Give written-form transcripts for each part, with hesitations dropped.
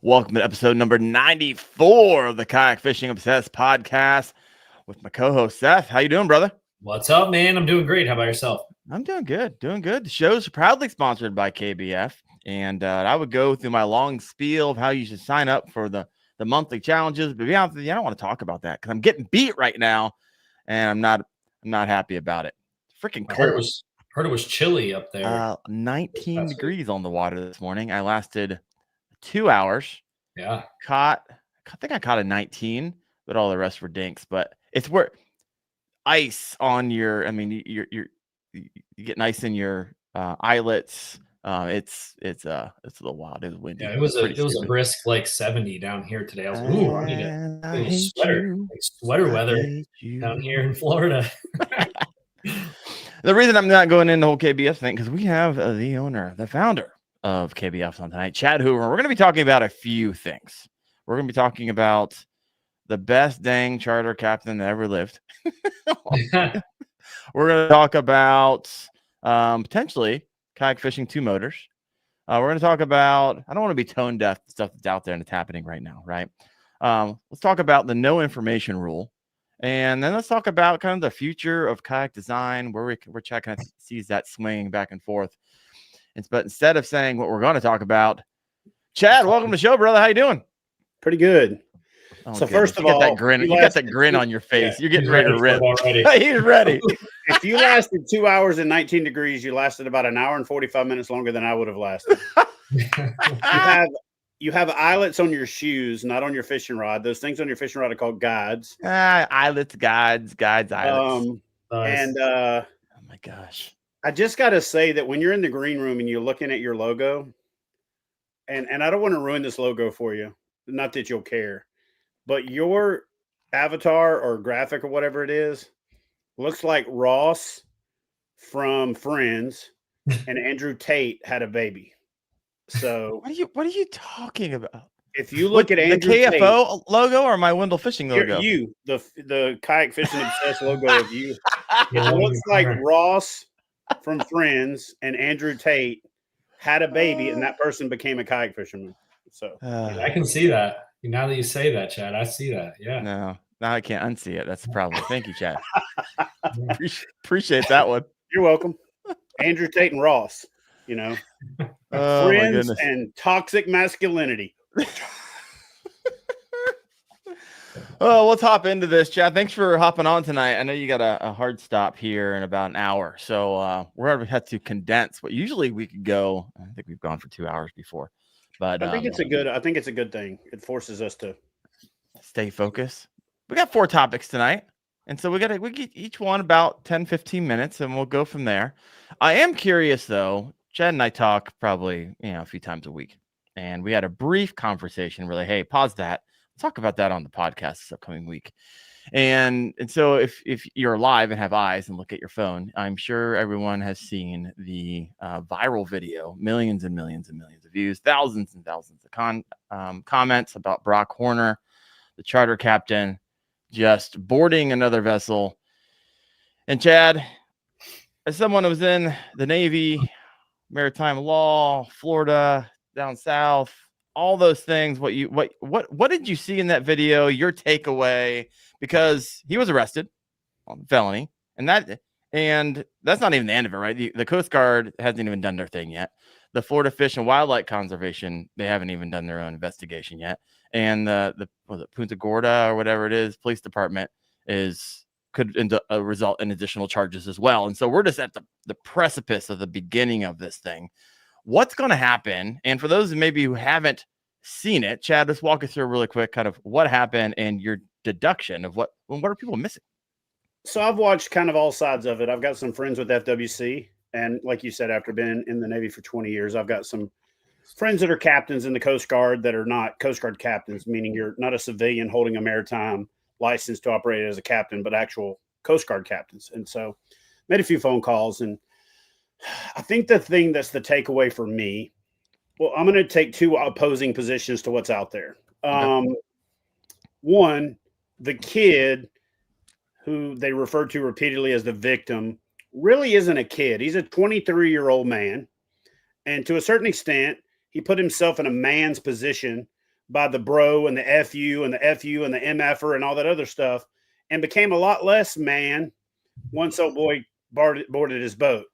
Welcome to episode number 94 of the Kayak Fishing Obsessed podcast with my co-host Seth. How you doing, brother? What's up, man? I'm doing great. How about yourself? I'm doing good, The show's proudly sponsored by KBF, and I would go through my long spiel of how you should sign up for the monthly challenges. But to be honest with you, I don't want to talk about that because I'm getting beat right now, and I'm not happy about it. It's freaking cold. Heard it was chilly up there. 19 degrees on the water this morning. I lasted 2 hours. Yeah. I think I caught a 19, but all the rest were dinks. But it's where ice on your, you get ice in your eyelets. It's a little wild. It was windy. Yeah, it was a brisk like 70 down here today. I was like, ooh, I need a sweater. Like sweater weather down here in Florida. The reason I'm not going into the whole KBF thing, because we have the owner, the founder of KBF on tonight, Chad Hoover. We're going to be talking about a few things. We're going to be talking about the best dang charter captain that ever lived. We're going to talk about potentially kayak fishing 2 motors. We're going to talk about, I don't want to be tone deaf to stuff that's out there and it's happening right now, right? Let's talk about the no information rule. And then let's talk about kind of the future of kayak design, where Chad kind of sees that swinging back and forth. But instead of saying what we're going to talk about, Chad, welcome to the show, brother. How you doing? Pretty good. Oh, so first of all, you got that grin on your face. Yeah, you're getting ready to rip. He's ready. If you lasted 2 hours and 19 degrees, you lasted about an hour and 45 minutes longer than I would have lasted. You have eyelets on your shoes, not on your fishing rod. Those things on your fishing rod are called guides. Eyelets, guides, eyelets. And oh my gosh. I just got to say that when you're in the green room and you're looking at your logo, and I don't want to ruin this logo for you, not that you'll care, but your avatar or graphic or whatever it is looks like Ross from Friends and Andrew Tate had a baby. So what are you talking about? If you look at Andrew the KFO Tate, logo or my WendellFishing logo? The Kayak Fishing Obsessed logo of you. It looks like Ross from Friends and Andrew Tate had a baby, and that person became a kayak fisherman. So I can see that. Now that you say that, Chad, I see that. Yeah. No, now I can't unsee it. That's the problem. Thank you, Chad. Appreciate that one. You're welcome. Andrew Tate and Ross, Friends and toxic masculinity. Well, let's hop into this, Chad. Thanks for hopping on tonight. I know you got a hard stop here in about an hour, so we're going to have to condense. What usually we could go. I think we've gone for 2 hours before, but I think it's a good thing. It forces us to stay focused. We got 4 topics tonight, and so we get each one about 10-15 minutes, and we'll go from there. I am curious though. Chad and I talk probably a few times a week, and we had a brief conversation. We're like, hey, pause that. Talk about that on the podcast this upcoming week. And so if you're live and have eyes and look at your phone, I'm sure everyone has seen the viral video, millions and millions and millions of views, thousands and thousands of comments about Brock Horner, the charter captain, just boarding another vessel. And Chad, as someone who was in the Navy, maritime law, Florida, down south, all those things, what did you see in that video? Your takeaway, because he was arrested on felony, and that's not even the end of it, right? The Coast Guard hasn't even done their thing yet. The Florida Fish and Wildlife Conservation, they haven't even done their own investigation yet. And the Punta Gorda or whatever it is, police department could result in additional charges as well. And so we're just at the precipice of the beginning of this thing. What's going to happen? And for those who haven't seen it, Chad, let's walk us through really quick kind of what happened and your deduction of what are people missing? So I've watched kind of all sides of it. I've got some friends with FWC. And like you said, after being in the Navy for 20 years, I've got some friends that are captains in the Coast Guard that are not Coast Guard captains, meaning you're not a civilian holding a maritime license to operate as a captain, but actual Coast Guard captains. And so made a few phone calls, and I think the thing that's the takeaway for me, well, I'm going to take 2 opposing positions to what's out there. One, the kid who they refer to repeatedly as the victim really isn't a kid. He's a 23-year-old man. And to a certain extent, he put himself in a man's position by the bro and the FU and the FU and the MFer and all that other stuff, and became a lot less man once old boy boarded his boat.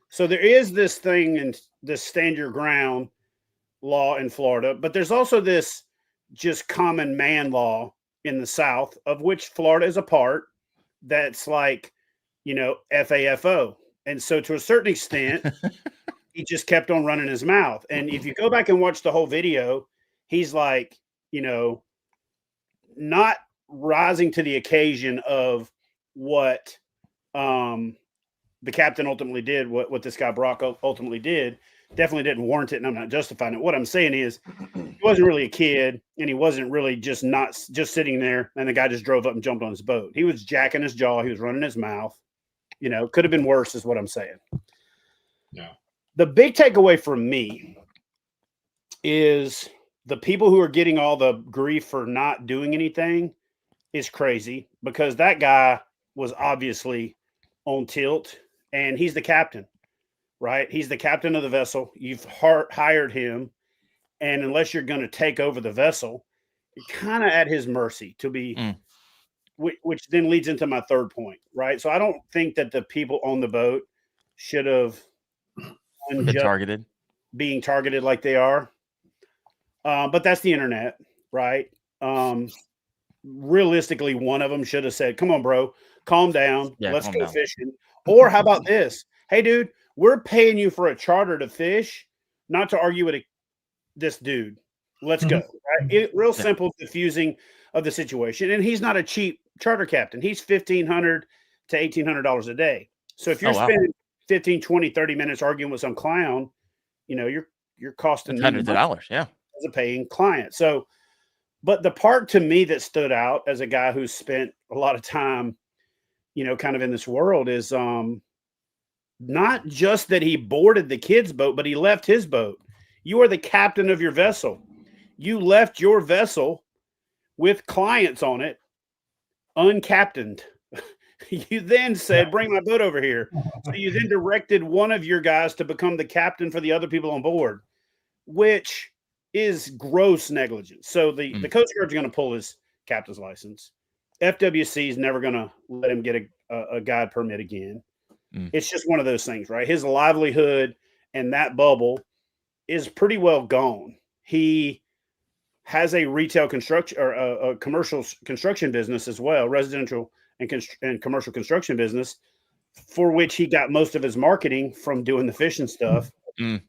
So there is this thing and this stand your ground law in Florida, but there's also this just common man law in the South, of which Florida is a part. That's like, FAFO. And so to a certain extent, he just kept on running his mouth. And if you go back and watch the whole video, he's like, not rising to the occasion of what the captain ultimately did, what this guy Brock ultimately did. Definitely didn't warrant it, and I'm not justifying it. What I'm saying is he wasn't really a kid, and he wasn't really just sitting there, and the guy just drove up and jumped on his boat. He was jacking his jaw. He was running his mouth. Could have been worse is what I'm saying. Yeah. The big takeaway from me is the people who are getting all the grief for not doing anything is crazy, because that guy was obviously on tilt, and he's the captain. Right? He's the captain of the vessel. You've hired him. And unless you're going to take over the vessel, you're kind of at his mercy to be, which then leads into my third point. Right? So I don't think that the people on the boat should have been being targeted like they are. But that's the internet, right? Realistically, one of them should have said, come on, bro, calm down. Let's go fishing. Or how about this? Hey, dude, we're paying you for a charter to fish, not to argue with this dude. Let's go. Right? Real simple diffusing of the situation. And he's not a cheap charter captain. He's $1,500 to $1,800 a day. So if you're spending 15, 20, 30 minutes arguing with some clown, you're costing hundreds of dollars. Yeah. As a paying client. So, but the part to me that stood out as a guy who's spent a lot of time, kind of in this world is, not just that he boarded the kid's boat, but he left his boat. You are the captain of your vessel. You left your vessel with clients on it, uncaptained. You then said, bring my boat over here. So you then directed one of your guys to become the captain for the other people on board, which is gross negligence. So the Coast Guard's going to pull his captain's license. FWC is never going to let him get a guide permit again. It's just one of those things, right? His livelihood and that bubble is pretty well gone. He has a retail construction or a commercial construction business as well, residential and commercial construction business, for which he got most of his marketing from doing the fishing stuff and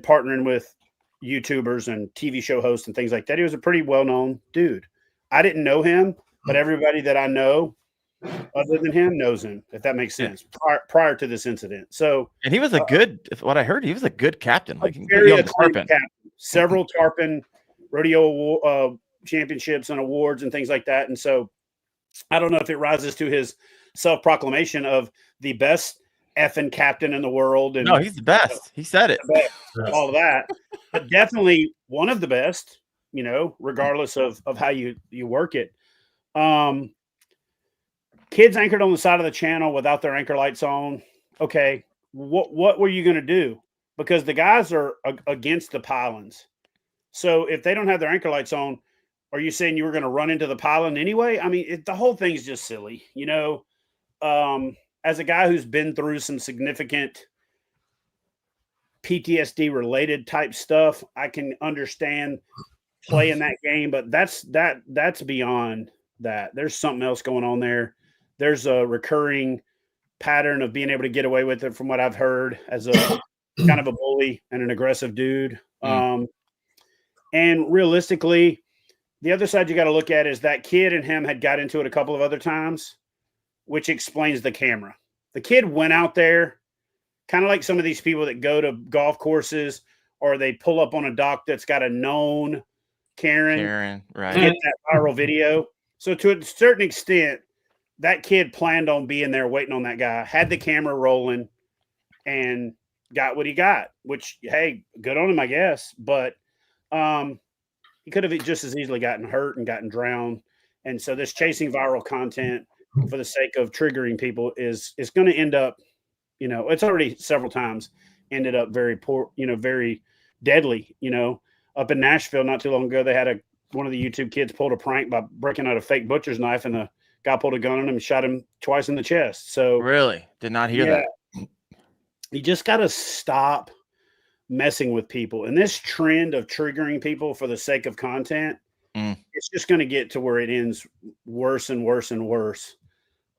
partnering with YouTubers and TV show hosts and things like that. He was a pretty well-known dude. I didn't know him, but everybody that I know other than him knows him, if that makes sense, prior to this incident. So, and he was what I heard, he was a good captain. Like very acclaimed captain. Several tarpon rodeo championships and awards and things like that. And so I don't know if it rises to his self-proclamation of the best effing captain in the world. And no, he's the best. He said it. All of that. But definitely one of the best, regardless of how you work it. Kids anchored on the side of the channel without their anchor lights on. Okay, what were you going to do? Because the guys are against the pylons. So if they don't have their anchor lights on, are you saying you were going to run into the pylon anyway? I mean, the whole thing's just silly. As a guy who's been through some significant PTSD related type stuff, I can understand playing that game, but that's beyond that. There's something else going on there. There's a recurring pattern of being able to get away with it from what I've heard as a kind of a bully and an aggressive dude. And realistically, the other side you got to look at is that kid and him had got into it a couple of other times, which explains the camera. The kid went out there kind of like some of these people that go to golf courses or they pull up on a dock that's got a known Karen, right? To get that viral video. So to a certain extent, that kid planned on being there waiting on that guy, had the camera rolling, and got what he got, which, hey, good on him, I guess. But he could have just as easily gotten hurt and gotten drowned. And so this chasing viral content for the sake of triggering people is going to end up, it's already several times ended up very poor, very deadly. Up in Nashville not too long ago, they had one of the YouTube kids pulled a prank by breaking out a fake butcher's knife, and the guy pulled a gun on him and shot him twice in the chest. So really did not hear that. You just got to stop messing with people. And this trend of triggering people for the sake of content, it's just going to get to where it ends worse and worse and worse,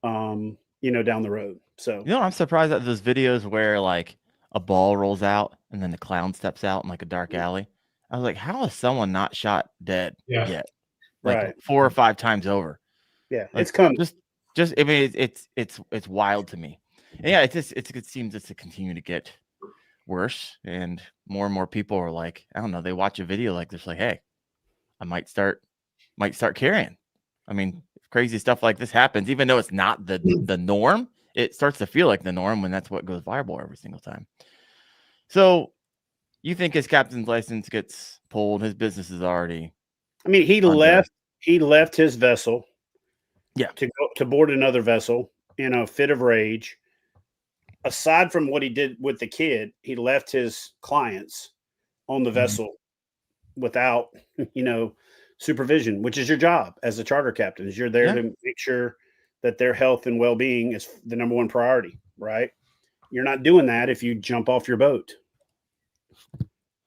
down the road. So, I'm surprised at those videos where like a ball rolls out and then the clown steps out in like a dark alley. I was like, how is someone not shot dead yet? Like right. 4 or 5 times over. Yeah, like, it's coming. Just I mean, it's wild to me. And yeah, it seems to continue to get worse, and more people are like, I don't know, they watch a video like this, like, hey, I might start carrying. I mean, crazy stuff like this happens, even though it's not the norm. It starts to feel like the norm when that's what goes viral every single time. So, you think his captain's license gets pulled? His business is already. I mean, he left his vessel. Yeah. To board another vessel in a fit of rage. Aside from what he did with the kid, he left his clients on the vessel without, supervision, which is your job as a charter captain. Is you're there to make sure that their health and well-being is the number one priority, right? You're not doing that if you jump off your boat.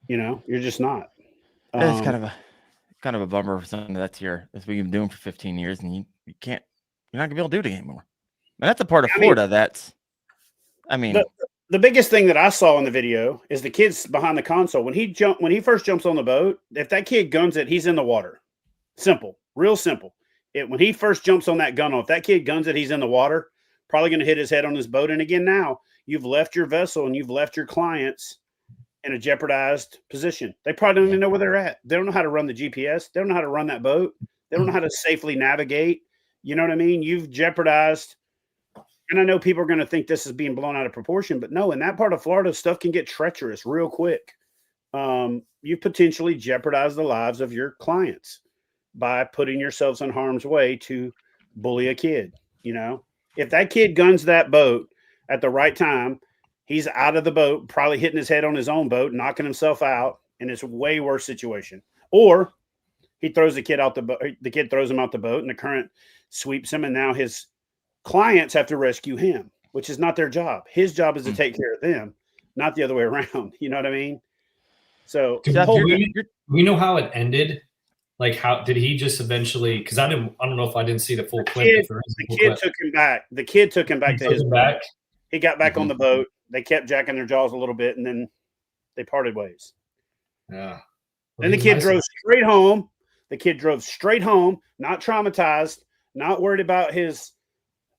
You're just not. It's kind of a bummer for something that's what you've been doing for 15 years, and you're not gonna be able to do it anymore. And that's a part of Florida the biggest thing that I saw in the video is the kids behind the console. When he first jumps on the boat, if that kid guns it, he's in the water. Simple, real simple. When he first jumps on that gunnel, if that kid guns it, he's in the water, probably going to hit his head on his boat. And again, now you've left your vessel and you've left your clients in a jeopardized position. They probably don't even know where they're at. They don't know how to run the GPS. They don't know how to run that boat. They don't know how to safely navigate. You know what I mean? You've jeopardized. And I know people are going to think this is being blown out of proportion, but no, in that part of Florida, stuff can get treacherous real quick. You potentially jeopardize the lives of your clients by putting yourselves in harm's way to bully a kid. If that kid guns that boat at the right time, he's out of the boat, probably hitting his head on his own boat, knocking himself out, and it's a way worse situation. Or he throws the kid out the boat. The kid throws him out the boat, and the current sweeps him, and now his clients have to rescue him, which is not their job. His job is to take care of them, not the other way around. You know what I mean? So we know how it ended. Like, how did he just eventually? Because I don't know if I didn't see the full clip. The kid took him back. The kid took him back to his boat. He got back on the boat. They kept jacking their jaws a little bit, and then they parted ways. Yeah. Then the kid drove straight home. The kid drove straight home, not traumatized, not worried about his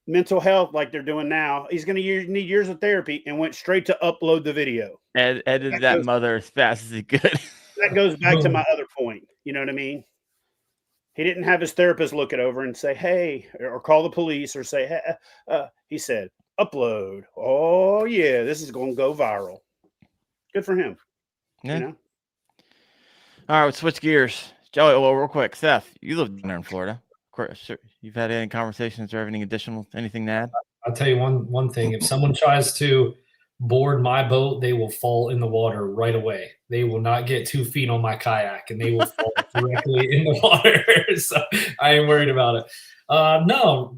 mental health like they're doing now. He's going to need years of therapy, and went straight to upload the video. And edited that mother as fast as he could. That goes back to my other point. You know what I mean? He didn't have his therapist look it over and say, hey, or call the police or say, hey, he said, upload. Oh, yeah, this is going to go viral. Good for him. Yeah. All right, let's switch gears. Joey, well, real quick, Seth, you live down there in Florida. Of course, you've had any conversations or anything to add? I'll tell you one thing. If someone tries to board my boat, they will fall in the water right away. They will not get 2 feet on my kayak, and they will fall directly in the water. So I ain't worried about it. No,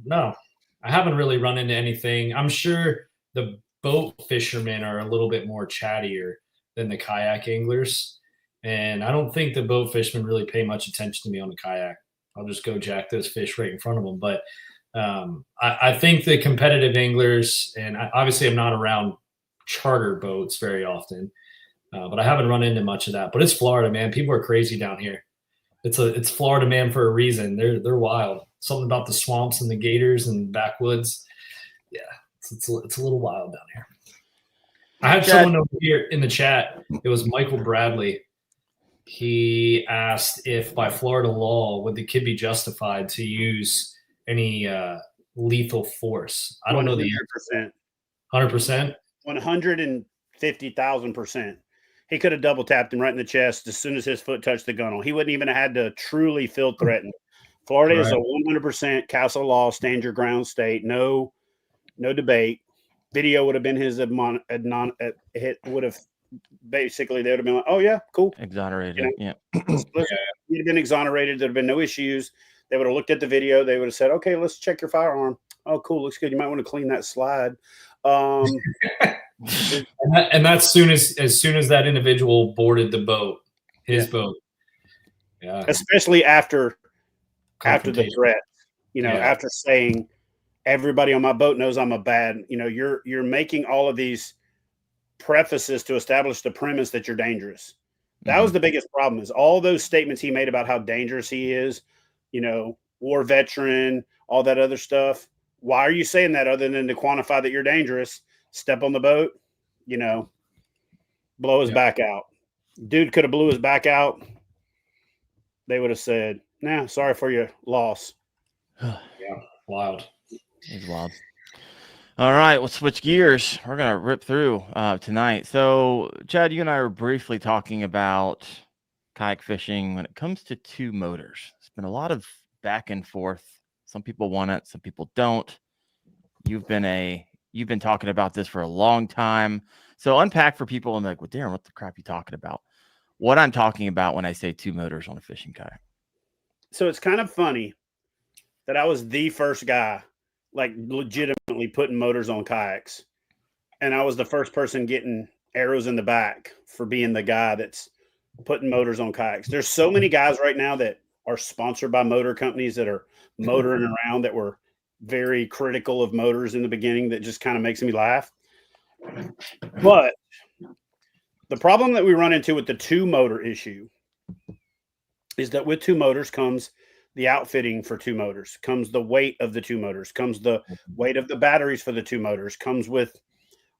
I haven't really run into anything. I'm sure the boat fishermen are a little bit more chattier than the kayak anglers. And I don't think the boat fishermen really pay much attention to me on the kayak. I'll just go jack those fish right in front of them. But I think the competitive anglers, and obviously I'm not around charter boats very often, but I haven't run into much of that. But it's Florida, man. People are crazy down here. It's Florida, man, for a reason. They're wild. Something about the swamps and the gators and backwoods. Yeah, it's a little wild down here. I had someone over here in the chat. It was Michael Bradley. He asked if by Florida law would the kid be justified to use any lethal force. I don't know the answer. 100%. 150,000%. He could have double tapped him right in the chest as soon as his foot touched the gunnel. He wouldn't even have had to truly feel threatened. Florida is a 100% castle law, stand your ground state. No debate. Video would have been his it would have basically, they would have been like, oh yeah, cool. Exonerated. Yeah. You'd have been exonerated. There'd have been no issues. They would have looked at the video. They would have said, okay, let's check your firearm. Oh, cool. Looks good. You might want to clean that slide. And that's as soon as that individual boarded the boat, his boat. Yeah. Especially after the threat, after saying everybody on my boat knows I'm a bad, you're making all of these prefaces to establish the premise that you're dangerous. That was the biggest problem, is all those statements he made about how dangerous he is, war veteran, all that other stuff. Why are you saying that other than to quantify that you're dangerous? Step on the boat, blow his back out. Dude could have blew his back out. They would have said, nah, sorry for your loss. Yeah, wild. It's wild. All right, we'll switch gears. We're going to rip through tonight. So, Chad, you and I were briefly talking about kayak fishing when it comes to two motors. It's been a lot of back and forth. Some people want it, some people don't. You've been talking about this for a long time. So unpack for people and like, well, Darren, what the crap are you talking about? What I'm talking about when I say two motors on a fishing kayak. So it's kind of funny that I was the first guy, like legitimately putting motors on kayaks. And I was the first person getting arrows in the back for being the guy that's putting motors on kayaks. There's so many guys right now that are sponsored by motor companies that are motoring around that were very critical of motors in the beginning. That just kind of makes me laugh. But the problem that we run into with the two motor issue is that with two motors comes the outfitting for two motors, comes the weight of the two motors, comes the weight of the batteries for the two motors, comes with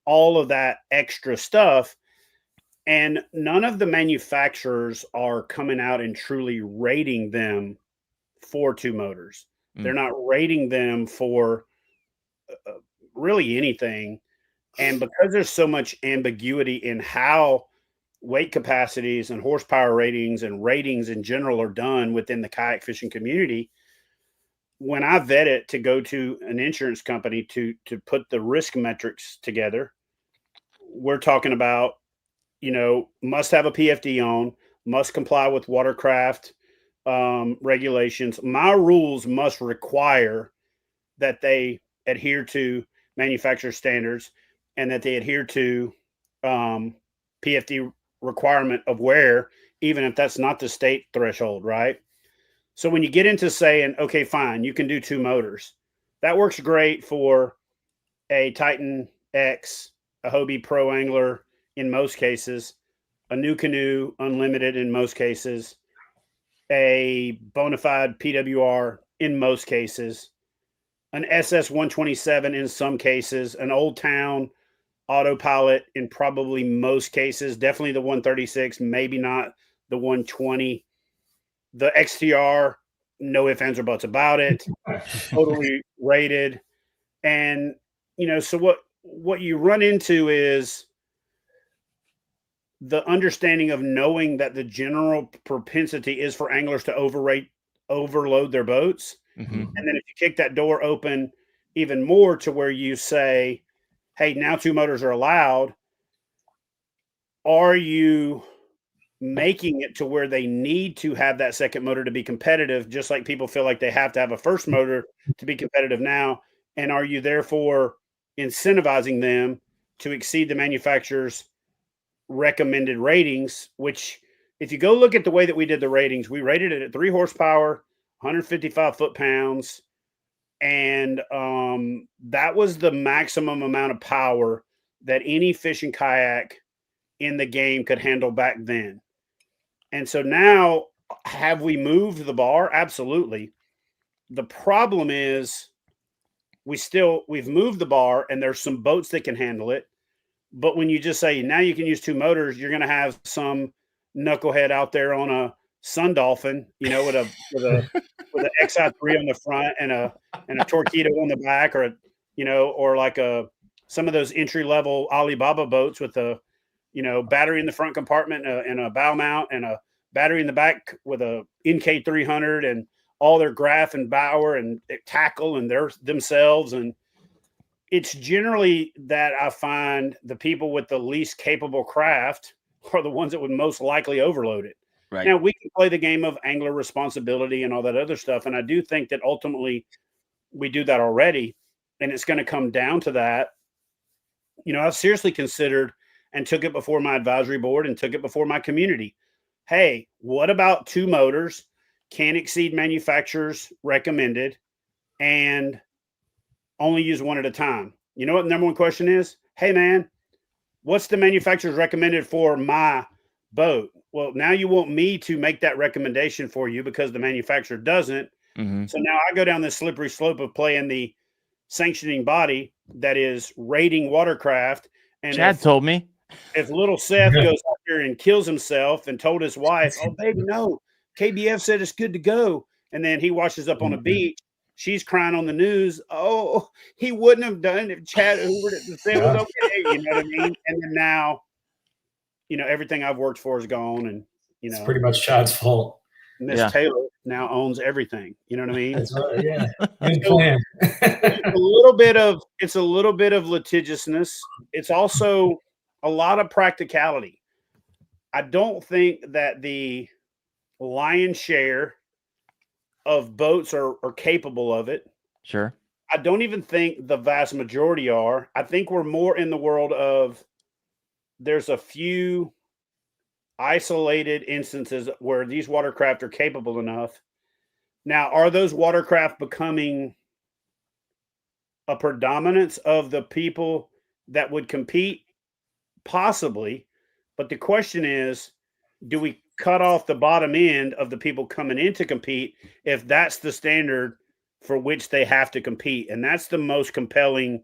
all of that extra stuff. And none of the manufacturers are coming out and truly rating them for two motors. They're not rating them for really anything. And because there's so much ambiguity in how weight capacities and horsepower ratings and ratings in general are done within the kayak fishing community, when I vet it to go to an insurance company to put the risk metrics together, we're talking about, must have a PFD on, must comply with watercraft regulations. My rules must require that they adhere to manufacturer standards and that they adhere to PFD requirement of wear, even if that's not the state threshold, right? So when you get into saying, okay, fine, you can do two motors, that works great for a Titan X, a Hobie Pro Angler in most cases, a New Canoe Unlimited in most cases, a bona fide PWR in most cases, an SS 127 in some cases, an Old Town Autopilot in probably most cases, definitely the 136, maybe not the 120. The XTR, no ifs, ands, or buts about it, totally rated. And, so what you run into is the understanding of knowing that the general propensity is for anglers to overload their boats. Mm-hmm. And then if you kick that door open even more to where you say, hey, now two motors are allowed, are you making it to where they need to have that second motor to be competitive, just like people feel like they have to have a first motor to be competitive now? And are you therefore incentivizing them to exceed the manufacturer's recommended ratings, which if you go look at the way that we did the ratings, we rated it at 3 horsepower, 155 foot-pounds. And that was the maximum amount of power that any fishing kayak in the game could handle back then. And so now, have we moved the bar? Absolutely. The problem is we've moved the bar and there's some boats that can handle it. But when you just say, now you can use two motors, you're going to have some knucklehead out there on a Sun Dolphin, with an XI3 on the front and a Torpedo on the back, or like some of those entry level Alibaba boats with a battery in the front compartment and a bow mount and a battery in the back with a NK300 and all their graph and bower and tackle and themselves. And it's generally that I find the people with the least capable craft are the ones that would most likely overload it. Right. Now, we can play the game of angler responsibility and all that other stuff. And I do think that ultimately we do that already. And it's going to come down to that. You know, I've seriously considered and took it before my advisory board and took it before my community. Hey, what about 2 motors, can't exceed manufacturer's recommended, and only use one at a time? You know what the number one question is? Hey, man, what's the manufacturer's recommended for my boat? Well, now you want me to make that recommendation for you because the manufacturer doesn't. Mm-hmm. So now I go down this slippery slope of playing the sanctioning body that is rating watercraft. And Chad told me. If little Seth goes out there and kills himself and told his wife, "Oh, baby, no, KBF said it's good to go," and then he washes up on a beach, she's crying on the news, "Oh, he wouldn't have done it if Chad Hoover didn't say it was okay." You know what I mean? And then now, you know, everything I've worked for is gone, and you know, it's pretty much Chad's fault. Miss Taylor now owns everything. You know what I mean? That's right. Yeah, good plan. It's a little bit of litigiousness. It's also a lot of practicality. I don't think that the lion's share of boats are capable of it. Sure. I don't even think the vast majority are. I think we're more in the world of there's a few isolated instances where these watercraft are capable enough. Now, are those watercraft becoming a predominance of the people that would compete? Possibly. But the question is, do we cut off the bottom end of the people coming in to compete if that's the standard for which they have to compete? And that's the most compelling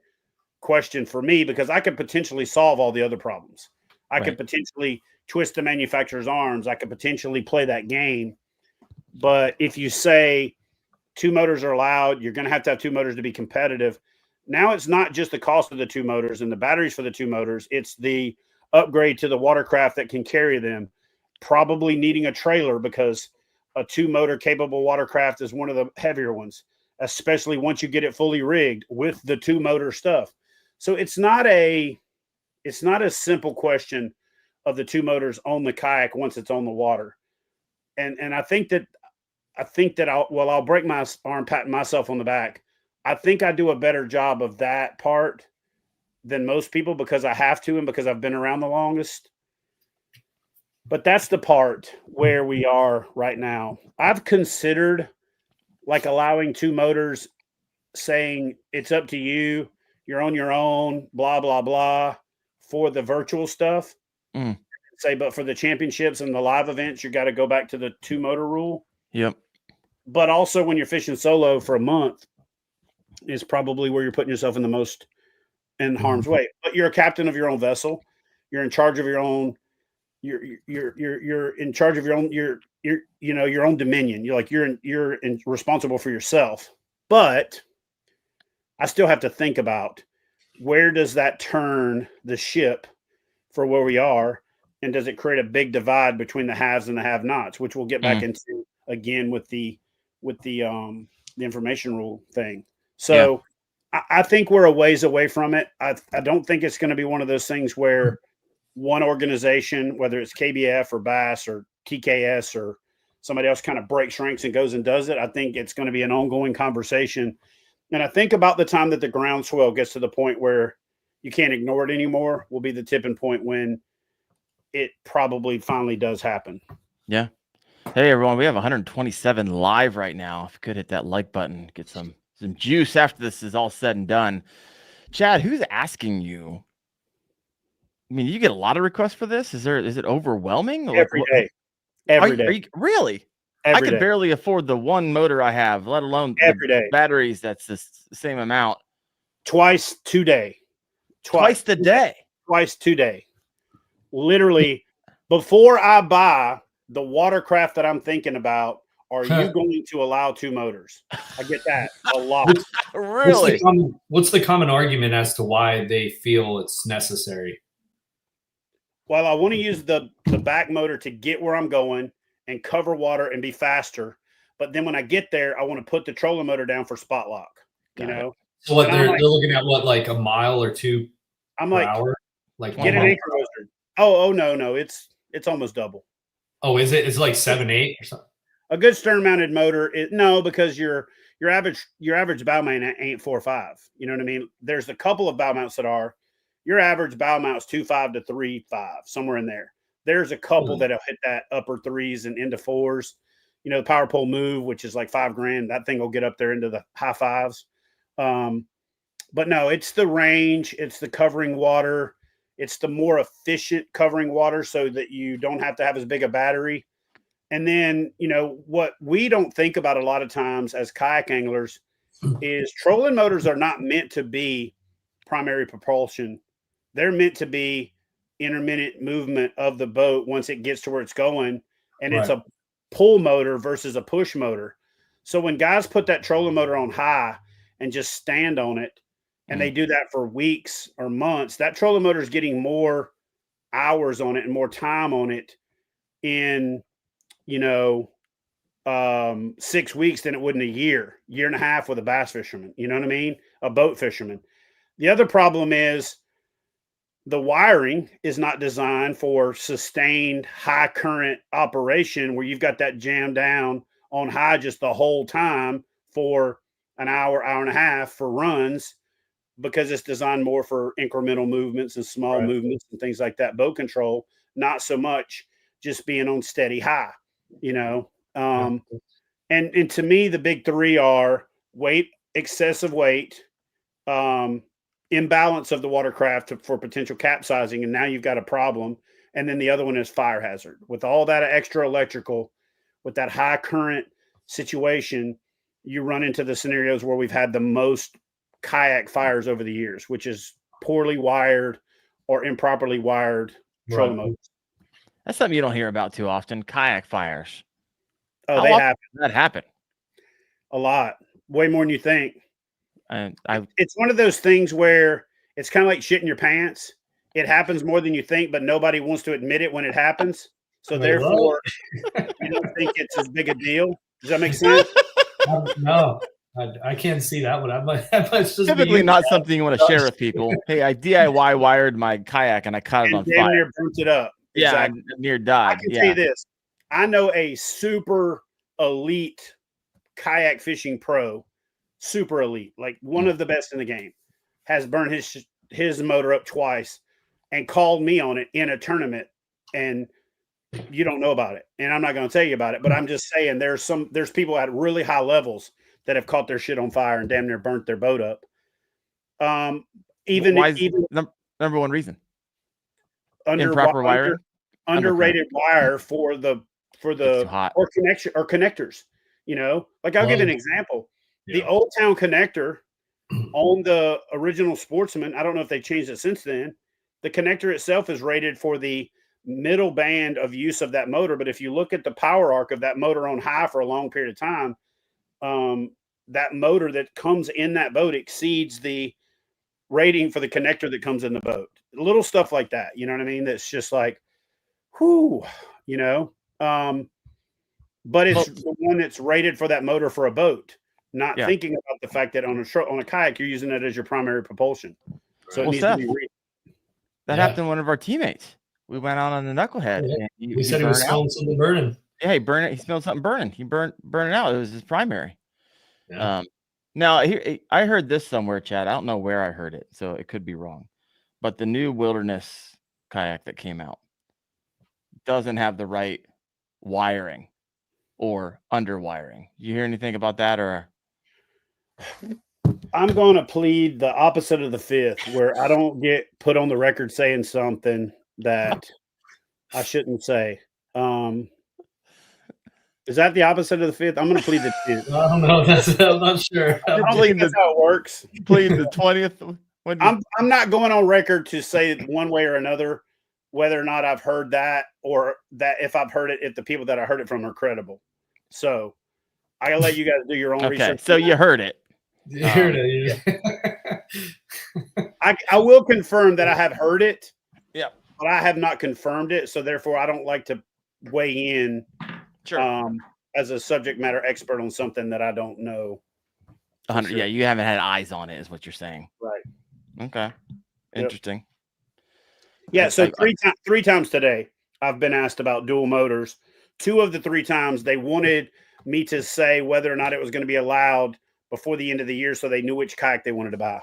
question for me, because I could potentially solve all the other problems. I could potentially twist the manufacturer's arms. I could potentially play that game. But if you say 2 motors are allowed, you're going to have 2 motors to be competitive. Now it's not just the cost of the 2 motors and the batteries for the 2 motors. It's the upgrade to the watercraft that can carry them, probably needing a trailer because a 2 motor capable watercraft is one of the heavier ones, especially once you get it fully rigged with the 2 motor stuff. So it's not a simple question of the 2 motors on the kayak once it's on the water. And I think that I'll break my arm patting myself on the back. I think I do a better job of that part than most people because I have to and because I've been around the longest. But that's the part where we are right now. I've considered like allowing 2 motors, saying it's up to you, you're on your own, blah, blah, blah, for the virtual stuff. Say, but for the championships and the live events, you got to go back to the 2 motor rule. Yep. But also when you're fishing solo for a month is probably where you're putting yourself in the most in harm's way. But you're a captain of your own vessel. You're in charge of your own. You're in charge of your own. You're your own dominion. You're responsible for yourself. But I still have to think about where does that turn the ship for where we are, and does it create a big divide between the haves and the have-nots, which we'll get back into again with the information rule thing. So I think we're a ways away from it. I don't think it's going to be one of those things where one organization, whether it's KBF or Bass or TKS or somebody else, kind of breaks ranks and goes and does it. I think it's going to be an ongoing conversation. And I think about the time that the groundswell gets to the point where you can't ignore it anymore will be the tipping point when it probably finally does happen. Yeah. Hey, everyone. We have 127 live right now. If you could hit that like button, get some juice after this is all said and done. Chad, who's asking you? I mean, you get a lot of requests for this. Is it overwhelming? Every day. Every day. Are you, really? I can barely afford the 1 motor I have, let alone every day. Batteries. That's the same amount. Twice today. Twice the day. Twice today. Literally, before I buy the watercraft that I'm thinking about, are you going to allow 2 motors? I get that a lot. Really? What's the common argument as to why they feel it's necessary? Well, I want to use the back motor to get where I'm going and cover water and be faster. But then when I get there, I want to put the trolling motor down for spot lock. You know? So what they're looking at, what, like a mile or 2 I'm per like, hour? Like get an anchor hoister. Oh no, it's almost double. Oh, is it? It's like 7.8 or something. A good stern mounted motor is no, because your average bow mount ain't 4.5. You know what I mean? There's a couple of bow mounts that are. Your average bow mount's 2.5 to 3.5, somewhere in there. There's a couple that'll hit that upper threes and into fours. You know, the power pole move, which is like $5,000. That thing will get up there into the high fives. But no, it's the range, it's the covering water, it's the more efficient covering water so that you don't have to have as big a battery. And then, you know, what we don't think about a lot of times as kayak anglers is trolling motors are not meant to be primary propulsion. They're meant to be intermittent movement of the boat once it gets to where it's going. And it's a pull motor versus a push motor. So when guys put that trolling motor on high and just stand on it, and they do that for weeks or months, that trolling motor is getting more hours on it and more time on it in, you know, 6 weeks than it would in a year and a half with a bass fisherman. You know what I mean? A boat fisherman. The other problem is the wiring is not designed for sustained high current operation where you've got that jammed down on high just the whole time for an hour, hour and a half for runs, because it's designed more for incremental movements and small movements and things like that. Boat control, not so much just being on steady high, you know? And to me, the big three are weight, excessive weight, imbalance of the watercraft for potential capsizing. And now you've got a problem. And then the other one is fire hazard. With all that extra electrical, with that high current situation, you run into the scenarios where we've had the most kayak fires over the years, which is poorly wired or improperly wired trolling motors. That's something you don't hear about too often. Kayak fires. Oh, they happen. That happen a lot, way more than you think. And it's one of those things where it's kind of like shitting your pants. It happens more than you think, but nobody wants to admit it when it happens. So therefore, you don't think it's as big a deal. Does that make sense? No. I can't see that one. I might just typically not something you want to share with people. Hey, I DIY wired my kayak and I caught it on fire. Near burnt it up. Yeah, exactly. Near died. I can tell you this. I know a super elite kayak fishing pro, super elite, like one of the best in the game, has burned his motor up twice and called me on it in a tournament. And you don't know about it. And I'm not going to tell you about it, but I'm just saying there's people at really high levels that have caught their shit on fire and damn near burnt their boat up. Even number one reason, improper wiring, underrated wire for the or connectors. You know, like I'll give an example. The Old Town connector on the original Sportsman, I don't know if they changed it since then. The connector itself is rated for the middle band of use of that motor, but if you look at the power arc of that motor on high for a long period of time, that motor that comes in that boat exceeds the rating for the connector that comes in the boat. Little stuff like that, you know what I mean? That's just like, whoo, you know. But it's the one that's rated for that motor for a boat, not thinking about the fact that on a kayak you're using it as your primary propulsion. So it needs to be rated. That happened to one of our teammates. We went out on the knucklehead. Yeah. And he said he was smelling something burning. Yeah, he burned it. He smelled something burning. He burn it out. It was his primary. Yeah. Now I heard this somewhere, Chad. I don't know where I heard it, so it could be wrong. But the new Wilderness kayak that came out doesn't have the right wiring or underwiring. You hear anything about that? Or I'm going to plead the opposite of the fifth, where I don't get put on the record saying something that I shouldn't say. Is that the opposite of the fifth? I'm going to plead the 10th. I don't know. I'm not sure. I don't think that's how it works. Plead the 20th. I'm not going on record to say one way or another whether or not I've heard that, or that if I've heard it, if the people that I heard it from are credible. So I gotta let you guys do your own research. So you heard it. You heard it. I will confirm that I have heard it. Yeah, but I have not confirmed it. So therefore, I don't like to weigh in. Sure. As a subject matter expert on something that I don't know. Sure. Yeah, you haven't had eyes on it, is what you're saying. Right. Okay. Interesting. Yeah. So three times today, I've been asked about dual motors, 2 of the 3 times they wanted me to say whether or not it was going to be allowed before the end of the year, so they knew which kayak they wanted to buy.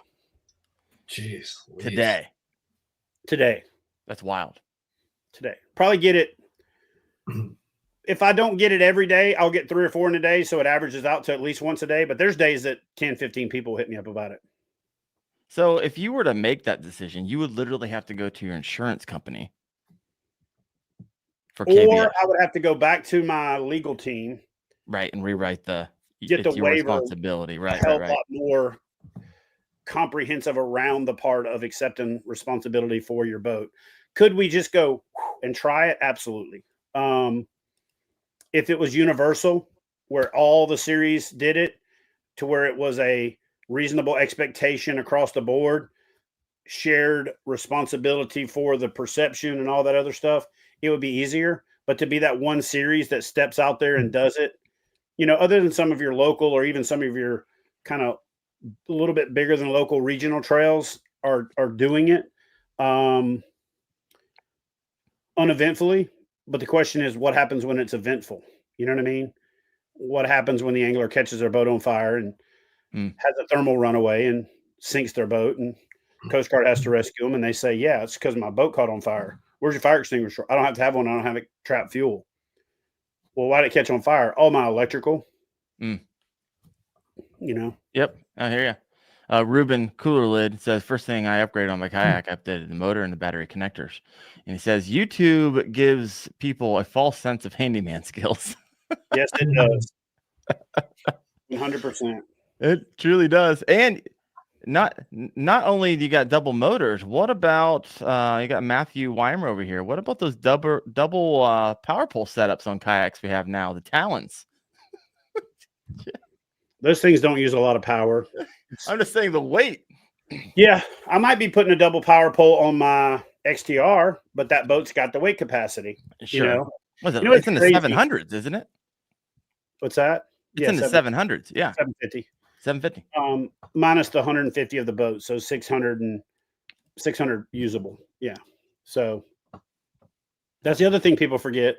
Jeez. Today. That's wild. Today. Probably get it. If I don't get it every day, I'll get 3 or 4 in a day, so it averages out to at least once a day. But there's days that 10, 15 people hit me up about it. So if you were to make that decision, you would literally have to go to your insurance company for KBF. Or I would have to go back to my legal team. Right, and rewrite get the your waiver, responsibility. Right, a right. lot more comprehensive around the part of accepting responsibility for your boat. Could we just go and try it? Absolutely. If it was universal, where all the series did it, to where it was a reasonable expectation across the board, shared responsibility for the perception and all that other stuff, it would be easier. But to be that one series that steps out there and does it, other than some of your local or even some of your kind of a little bit bigger than local regional trails are doing it uneventfully. But the question is, what happens when it's eventful? You know what I mean? What happens when the angler catches their boat on fire and has a thermal runaway and sinks their boat, and Coast Guard has to rescue them, and they say, yeah, it's because my boat caught on fire. Where's your fire extinguisher? I don't have to have one. I don't have it trap fuel. Well, why did it catch on fire? Oh, my electrical. Yep, I hear you. Ruben Cooler Lid says, first thing I upgraded on my kayak, I updated the motor and the battery connectors. And he says, YouTube gives people a false sense of handyman skills. Yes, it does. 100%. It truly does. And not only do you got double motors, what about you got Matthew Weimer over here? What about those double power pole setups on kayaks we have now, the Talons? Those things don't use a lot of power. I'm just saying the weight. Yeah, I might be putting a double power pole on my XTR, but that boat's got the weight capacity. Sure. What's it? It's in the crazy. 700s, isn't it? What's that? It's in the 700s. Yeah. 750. 750. Minus the 150 of the boat, so 600 usable. Yeah. So that's the other thing people forget,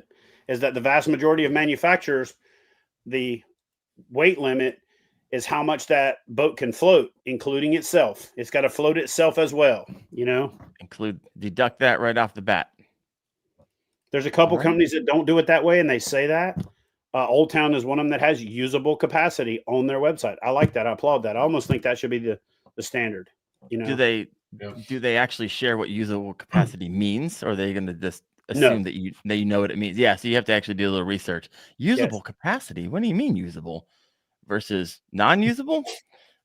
is that the vast majority of manufacturers, the weight limit is how much that boat can float, including itself. It's got to float itself as well, Deduct that right off the bat. There's a couple companies that don't do it that way, and they say that. Old Town is one of them that has usable capacity on their website. I like that. I applaud that. I almost think that should be the standard. Do they actually share what usable capacity means, or are they going to just assume that you know what it means? Yeah, so you have to actually do a little research. Usable capacity. What do you mean usable versus non-usable?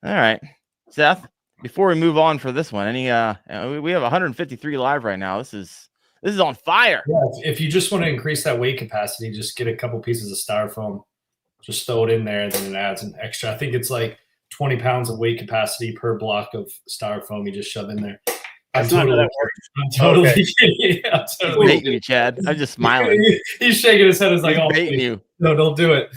All right, Seth. Before we move on for this one, we have 153 live right now. This is on fire. Yeah, if you just want to increase that weight capacity, just get a couple pieces of styrofoam, just throw it in there, and then it adds an extra. I think it's like 20 pounds of weight capacity per block of styrofoam you just shove in there. I'm totally kidding. I'm totally baiting you, Chad. I'm just smiling. He's shaking his head. He's like, "Oh, baiting you." No, don't do it.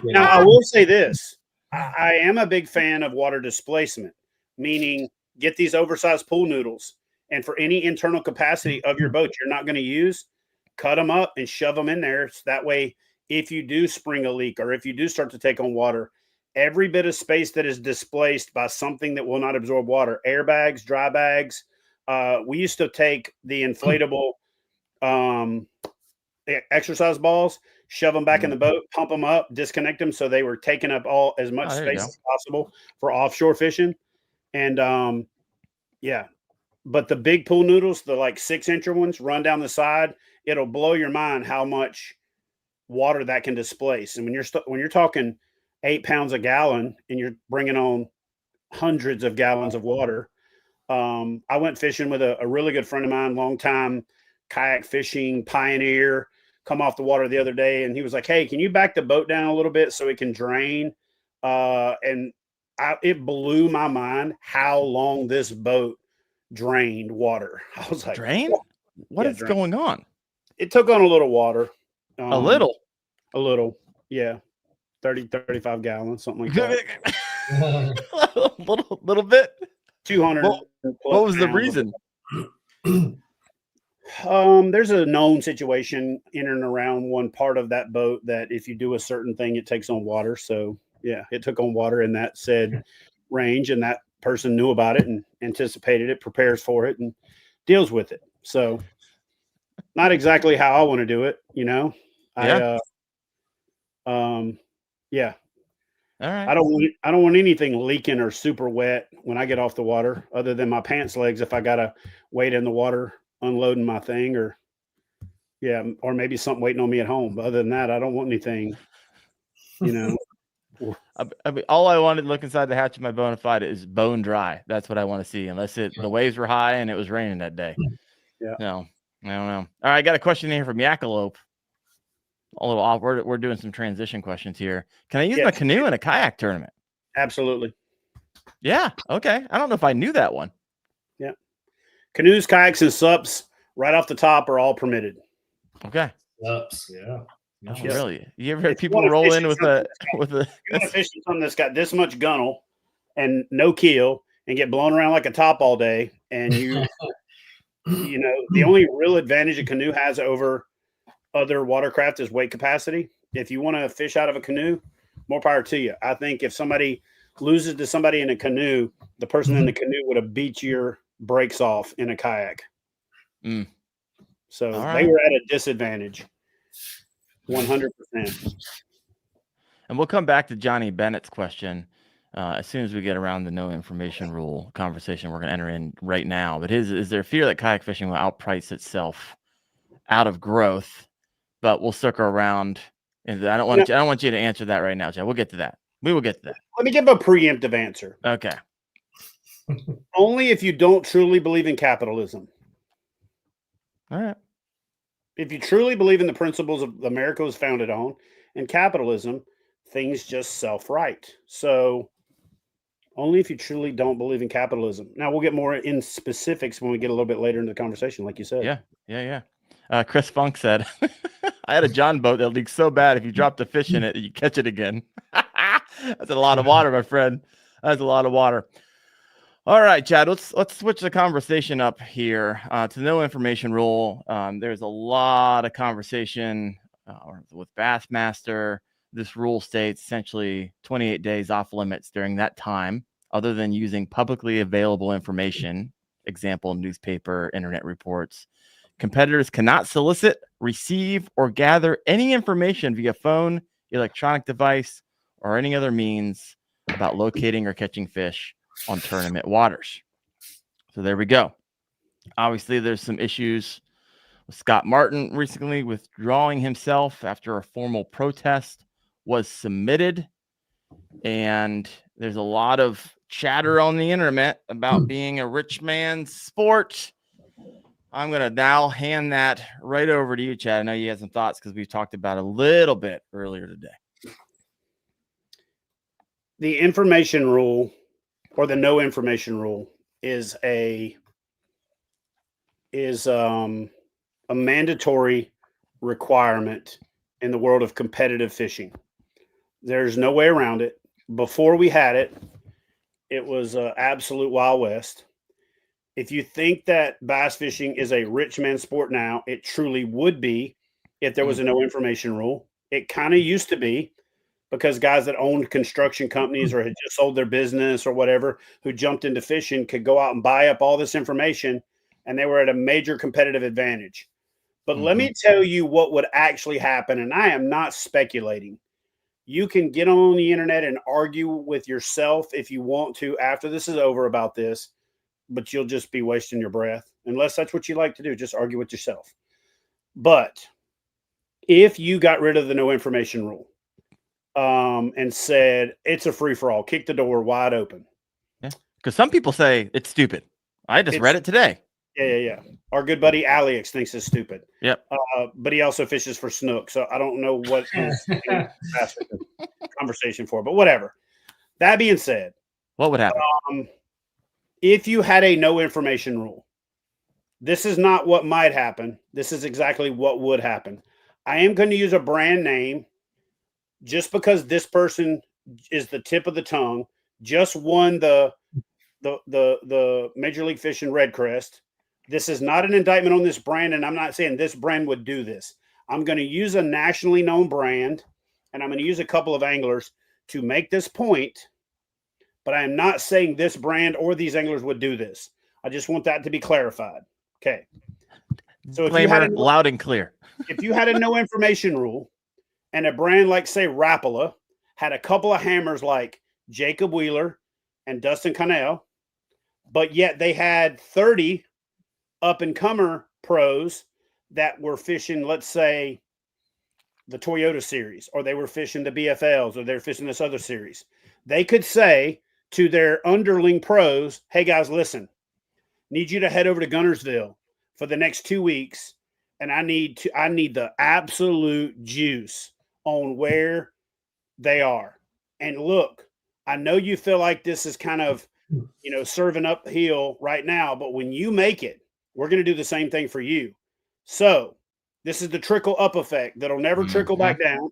Now, I will say this: I am a big fan of water displacement, meaning get these oversized pool noodles, and for any internal capacity of your boat you're not going to use, cut them up and shove them in there. So that way, if you do spring a leak or if you do start to take on water, every bit of space that is displaced by something that will not absorb water, airbags, dry bags. We used to take the inflatable exercise balls, shove them back in the boat, pump them up, disconnect them, so they were taking up as much space as possible for offshore fishing. And but the big pool noodles, the like 6-incher ones, run down the side. It'll blow your mind how much water that can displace. And when you're talking 8 pounds a gallon and you're bringing on hundreds of gallons of water. I went fishing with a really good friend of mine, long time kayak fishing pioneer, come off the water the other day. And he was like, "Hey, can you back the boat down a little bit so it can drain?" It blew my mind how long this boat drained water. I was like, drain? What is going on? It took on a little water. A little? Yeah. 30, 35 gallons, something like that. little bit. 200. What was the reason? There's a known situation in and around one part of that boat that if you do a certain thing, it takes on water. So yeah, it took on water in that said range, and that person knew about it and anticipated it, prepares for it, and deals with it. So not exactly how I want to do it, you know. Yeah. Yeah. All right. I don't want anything leaking or super wet when I get off the water, other than my pants legs if I gotta wait in the water unloading my thing, or or maybe something waiting on me at home. But other than that, I don't want anything, you know. I mean, all I wanted to look inside the hatch of my bona fide is bone dry. That's what I want to see, unless the waves were high and it was raining that day. Yeah. No, I don't know. All right, I got a question here from Yakalope. A little off. We're doing some transition questions here. Can I use my canoe in a kayak tournament? Absolutely. Yeah. Okay. I don't know if I knew that one. Yeah. Canoes, kayaks, and sups right off the top are all permitted. Okay. Sups, yeah. Oh, really? You ever had people roll in with a you want to fish something that's got this much gunnel and no keel and get blown around like a top all day, and you the only real advantage a canoe has over other watercraft is weight capacity. If you want to fish out of a canoe, more power to you. I think if somebody loses to somebody in a canoe, the person in the canoe would have beat your brakes off in a kayak. So they were at a disadvantage. 100%. And we'll come back to Johnny Bennett's question as soon as we get around the no information rule conversation we're going to enter in right now. But is there fear that kayak fishing will outprice itself out of growth? But we'll circle around, and I don't want you to answer that right now, Chad. We'll get to that. We will get to that. Let me give a preemptive answer. Okay. Only if you don't truly believe in capitalism. All right. If you truly believe in the principles of America was founded on and capitalism, things just self-right. So only if you truly don't believe in capitalism. Now we'll get more in specifics when we get a little bit later into the conversation, like you said. Yeah. Chris Funk said, I had a John boat that leaks so bad if you drop the fish in it, you catch it again. That's a lot of water, my friend. That's a lot of water. All right, Chad, let's switch the conversation up here to the no information rule. There's a lot of conversation with Bassmaster. This rule states essentially 28 days off limits during that time, other than using publicly available information, example, newspaper, internet reports. Competitors cannot solicit, receive, or gather any information via phone, electronic device, or any other means about locating or catching fish on tournament waters. So there we go. Obviously, there's some issues with Scott Martin recently withdrawing himself after a formal protest was submitted. And there's a lot of chatter on the internet about being a rich man's sport. I'm going to now hand that right over to you, Chad. I know you had some thoughts because we've talked about it a little bit earlier today. The information rule, or the no information rule, is a mandatory requirement in the world of competitive fishing. There's no way around it. Before we had it, it was absolute Wild West. If you think that bass fishing is a rich man's sport now, it truly would be if there was a no information rule. It kind of used to be, because guys that owned construction companies or had just sold their business or whatever, who jumped into fishing, could go out and buy up all this information, and they were at a major competitive advantage. But let me tell you what would actually happen, and I am not speculating. You can get on the internet and argue with yourself if you want to after this is over about this, but you'll just be wasting your breath, unless that's what you like to do. Just argue with yourself. But if you got rid of the no information rule and said it's a free-for-all, kick the door wide open. Yeah, because some people say it's stupid. I just read it today. Yeah. Our good buddy Alex thinks it's stupid. Yep. But he also fishes for snook, so I don't know what his conversation for, but whatever. That being said, what would happen? If you had a no information rule, this is not what might happen. This is exactly what would happen. I am going to use a brand name just because this person is the tip of the tongue, just won the Major League Fishing Red Crest. This is not an indictment on this brand, and I'm not saying this brand would do this. I'm going to use a nationally known brand, and I'm going to use a couple of anglers to make this point, but I am not saying this brand or these anglers would do this. I just want that to be clarified. Okay. So if you had loud and clear. If you had a no information rule and a brand like, say, Rapala had a couple of hammers like Jacob Wheeler and Dustin Connell, but yet they had 30 up-and-comer pros that were fishing, let's say, the Toyota series, or they were fishing the BFLs, or they're fishing this other series. They could say to their underling pros, hey, guys, listen, need you to head over to Gunnersville for the next 2 weeks, and I need the absolute juice on where they are. And look, I know you feel like this is kind of, serving uphill right now, but when you make it, we're going to do the same thing for you. So this is the trickle up effect that'll never trickle back down,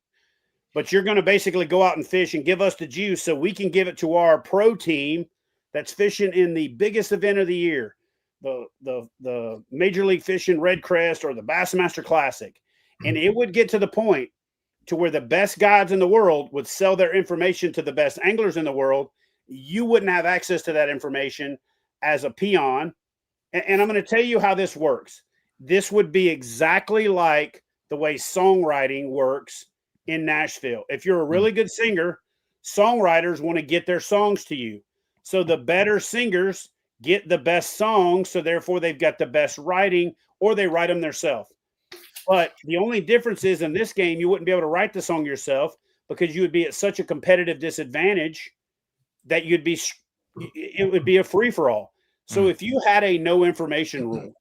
but you're going to basically go out and fish and give us the juice so we can give it to our pro team that's fishing in the biggest event of the year, the Major League Fishing Red Crest or the Bassmaster Classic. And it would get to the point to where the best guides in the world would sell their information to the best anglers in the world. You wouldn't have access to that information as a peon. And I'm going to tell you how this works. This would be exactly like the way songwriting works in Nashville. If you're a really good singer, songwriters want to get their songs to you. So the better singers get the best songs, so therefore they've got the best writing, or they write them themselves. But the only difference is in this game, you wouldn't be able to write the song yourself because you would be at such a competitive disadvantage that it would be a free-for-all. So if you had a no information rule,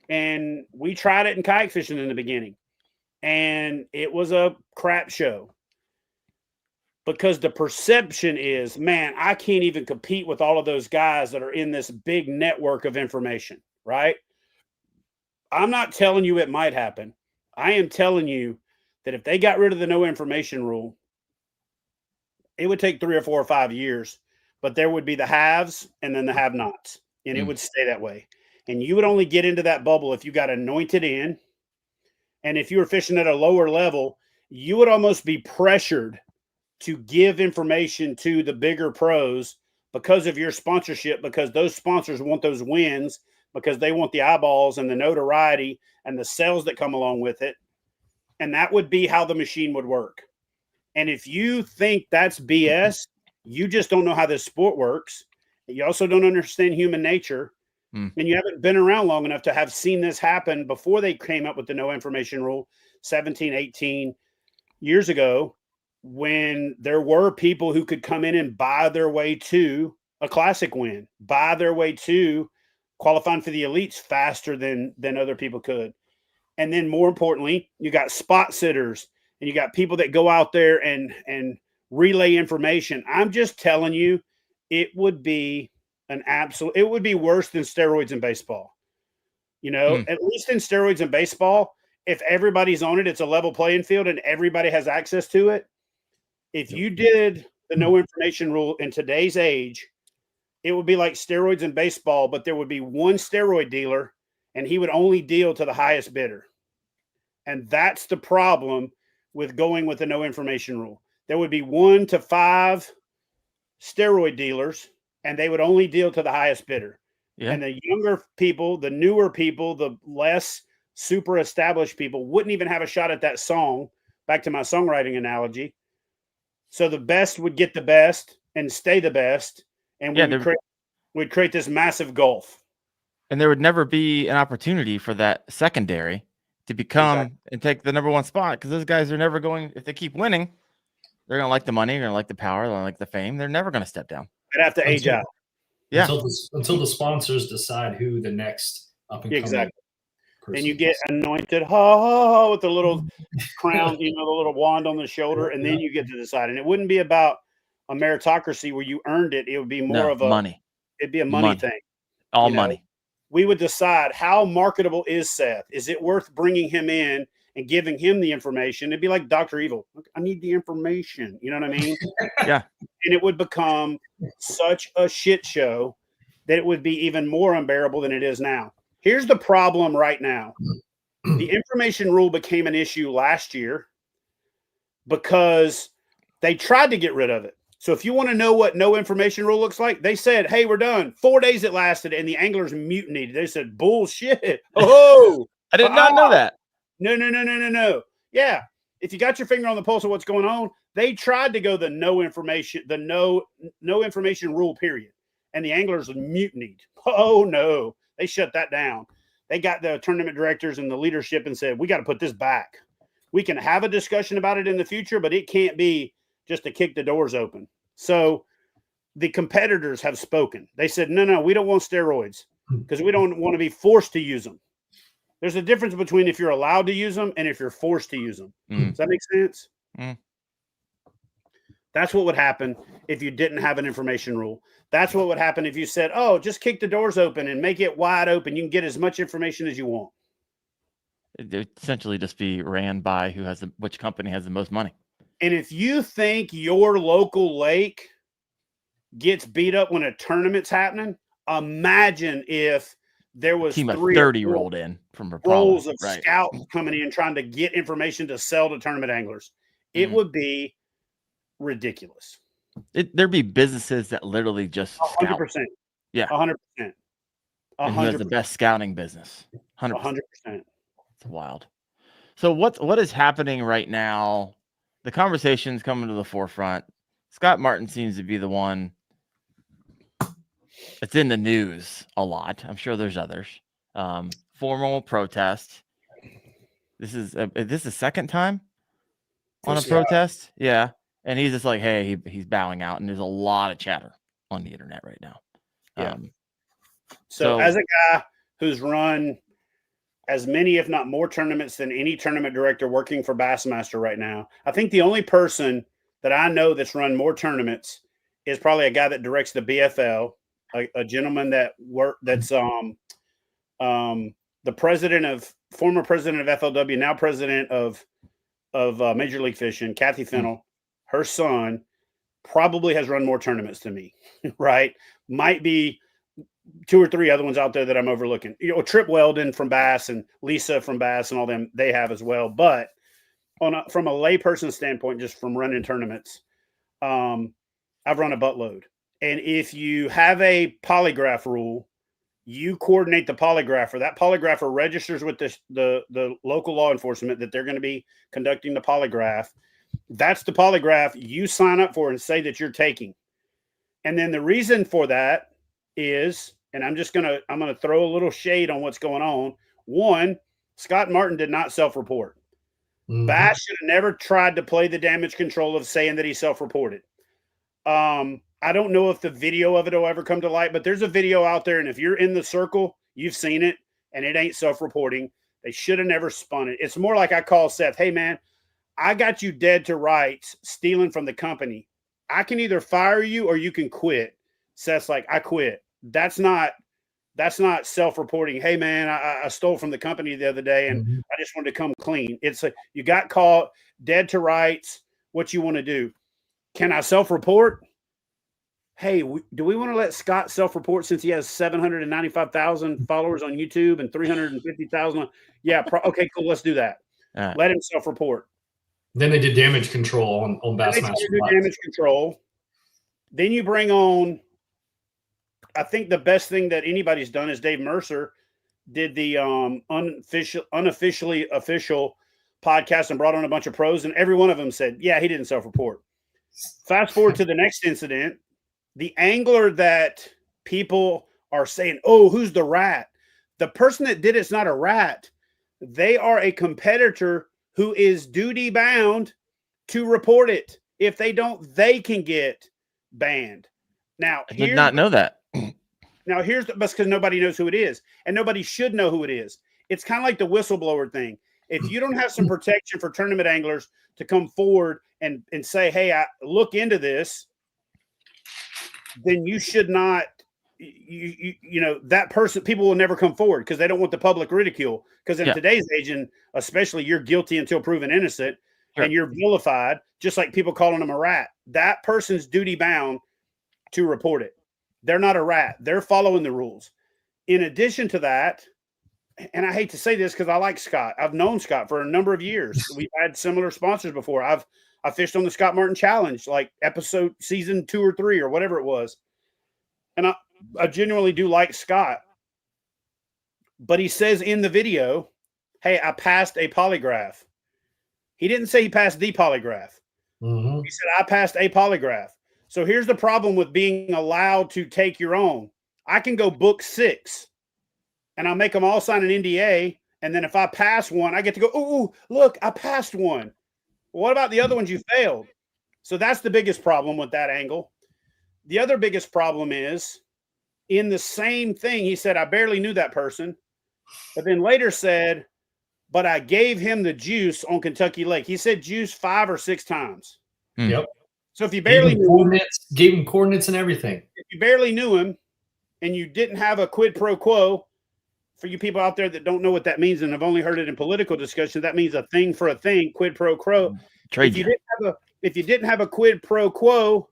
and we tried it in kayak fishing in the beginning, and it was a crap show because the perception is, man, I can't even compete with all of those guys that are in this big network of information, right? I'm not telling you it might happen. I am telling you that if they got rid of the no information rule, it would take 3 or 4 or 5 years, but there would be the haves and then the have-nots, and it would stay that way. And you would only get into that bubble if you got anointed in. And if you were fishing at a lower level, you would almost be pressured to give information to the bigger pros because of your sponsorship, because those sponsors want those wins, because they want the eyeballs and the notoriety and the sales that come along with it. And that would be how the machine would work. And if you think that's BS, you just don't know how this sport works. You also don't understand human nature. And you haven't been around long enough to have seen this happen before they came up with the no information rule 17, 18 years ago, when there were people who could come in and buy their way to a classic win, buy their way to qualifying for the elites faster than other people could. And then more importantly, you got spot sitters and you got people that go out there and relay information. I'm just telling you, it would be it would be worse than steroids in baseball. At least in steroids in baseball, if everybody's on it, it's a level playing field and everybody has access to it. If you did the no information rule in today's age, it would be like steroids in baseball, but there would be one steroid dealer and he would only deal to the highest bidder. And that's the problem with going with the no information rule. There would be 1 to 5 steroid dealers and they would only deal to the highest bidder. Yeah. And the younger people, the newer people, the less super established people wouldn't even have a shot at that song, back to my songwriting analogy. So the best would get the best and stay the best. And we'd create this massive gulf. And there would never be an opportunity for that secondary to become and take the number one spot, because those guys are never going, if they keep winning, they're going to like the money, they're going to like the power, they're going to like the fame. They're never going to step down. They'd have to age out. Yeah. Until the sponsors decide who the next up and coming person and you get anointed with the little crown, the little wand on the shoulder, and then you get to decide. And it wouldn't be about a meritocracy where you earned it. It would be more of a money. It'd be a money thing. All money. We would decide, how marketable is Seth? Is it worth bringing him in and giving him the information? It'd be like Dr. Evil. Look, I need the information. You know what I mean? Yeah. And it would become such a shit show that it would be even more unbearable than it is now. Here's the problem right now. The information rule became an issue last year because they tried to get rid of it. So if you want to know what no information rule looks like, they said, hey, we're done. 4 days it lasted, and the anglers mutinied. They said, bullshit. Oh, I did not know that. No. Yeah. If you got your finger on the pulse of what's going on, they tried to go the no information rule, period. And the anglers mutinied. Oh, no. They shut that down. They got the tournament directors and the leadership and said, we got to put this back. We can have a discussion about it in the future, but it can't be just to kick the doors open. So the competitors have spoken. They said, no, we don't want steroids because we don't want to be forced to use them. There's a difference between if you're allowed to use them and if you're forced to use them. Does that make sense? That's what would happen if you didn't have an information rule. That's what would happen if you said, oh, just kick the doors open and make it wide open. You can get as much information as you want. It'd essentially just be ran by which company has the most money. And if you think your local lake gets beat up when a tournament's happening, imagine if there was team of 3 30 rolled in from a rolls of scouts coming in trying to get information to sell to tournament anglers. It would be ridiculous. There'd be businesses that literally just 100%. Scout. Yeah. 100%. And who has the best scouting business? 100%. It's wild. So what is happening right now? The conversation's coming to the forefront. Scott Martin seems to be the one that's in the news a lot. I'm sure there's others. Formal protest. This is the second time on a protest. Yeah. And he's just like, hey, he's bowing out. And there's a lot of chatter on the internet right now. Yeah. So as a guy who's run as many, if not more tournaments than any tournament director working for Bassmaster right now, I think the only person that I know that's run more tournaments is probably a guy that directs the BFL, a gentleman that's the former president of FLW, now president of Major League Fishing, Kathy Fennell. Her son probably has run more tournaments than me, right? Might be 2 or 3 other ones out there that I'm overlooking. Trip Weldon from Bass and Lisa from Bass and all them, they have as well. But from a layperson standpoint, just from running tournaments, I've run a buttload. And if you have a polygraph rule, you coordinate the polygrapher. That polygrapher registers with the local law enforcement that they're going to be conducting the polygraph. That's the polygraph you sign up for and say that you're taking. And then the reason for that is, and I'm going to throw a little shade on what's going on. One, Scott Martin did not self-report. Bass should have never tried to play the damage control of saying that he self-reported. I don't know if the video of it will ever come to light, but there's a video out there. And if you're in the circle, you've seen it and it ain't self-reporting. They should have never spun it. It's more like I call Seth, hey man, I got you dead to rights stealing from the company. I can either fire you or you can quit. Seth's like, I quit. That's not self-reporting. Hey man, I stole from the company the other day and I just wanted to come clean. It's like, you got caught dead to rights. What you want to do? Can I self-report? Hey, do we want to let Scott self-report since he has 795,000 followers on YouTube and 350,000? Yeah. Okay, cool. Let's do that. Right. Let him self-report. Then they did damage control on Bassmaster. Damage control. Then you bring on, I think the best thing that anybody's done is Dave Mercer did the unofficially official podcast and brought on a bunch of pros, and every one of them said, yeah, he didn't self-report. Fast forward to the next incident. The angler that people are saying, oh, who's the rat? The person that did it's not a rat. They are a competitor who is duty bound to report it. If they don't, they can get banned. Now, I did not know that. Now, because nobody knows who it is, and nobody should know who it is. It's kind of like the whistleblower thing. If you don't have some protection for tournament anglers to come forward and say, hey, I look into this, then you should not, that person, people will never come forward because they don't want the public ridicule. Because in today's age, and especially, you're guilty until proven innocent, and you're vilified, just like people calling them a rat. That person's duty bound to report it. They're not a rat. They're following the rules. In addition to that, and I hate to say this because I like Scott. I've known Scott for a number of years. We've had similar sponsors before. I fished on the Scott Martin Challenge, like season 2 or 3 or whatever it was. And I genuinely do like Scott. But he says in the video, hey, I passed a polygraph. He didn't say he passed the polygraph. Mm-hmm. He said, I passed a polygraph. So here's the problem with being allowed to take your own. I can go book 6 and I'll make them all sign an NDA. And then if I pass one, I get to go, oh, look, I passed one. What about the other ones you failed? So that's the biggest problem with that angle. The other biggest problem is in the same thing, he said, I barely knew that person, but then later said, but I gave him the juice on Kentucky Lake. He said juice 5 or 6 times. Yep. So if you barely gave him coordinates and everything. If you barely knew him and you didn't have a quid pro quo, for you people out there that don't know what that means and have only heard it in political discussion, that means a thing for a thing, quid pro quo. If you didn't have a quid pro quo,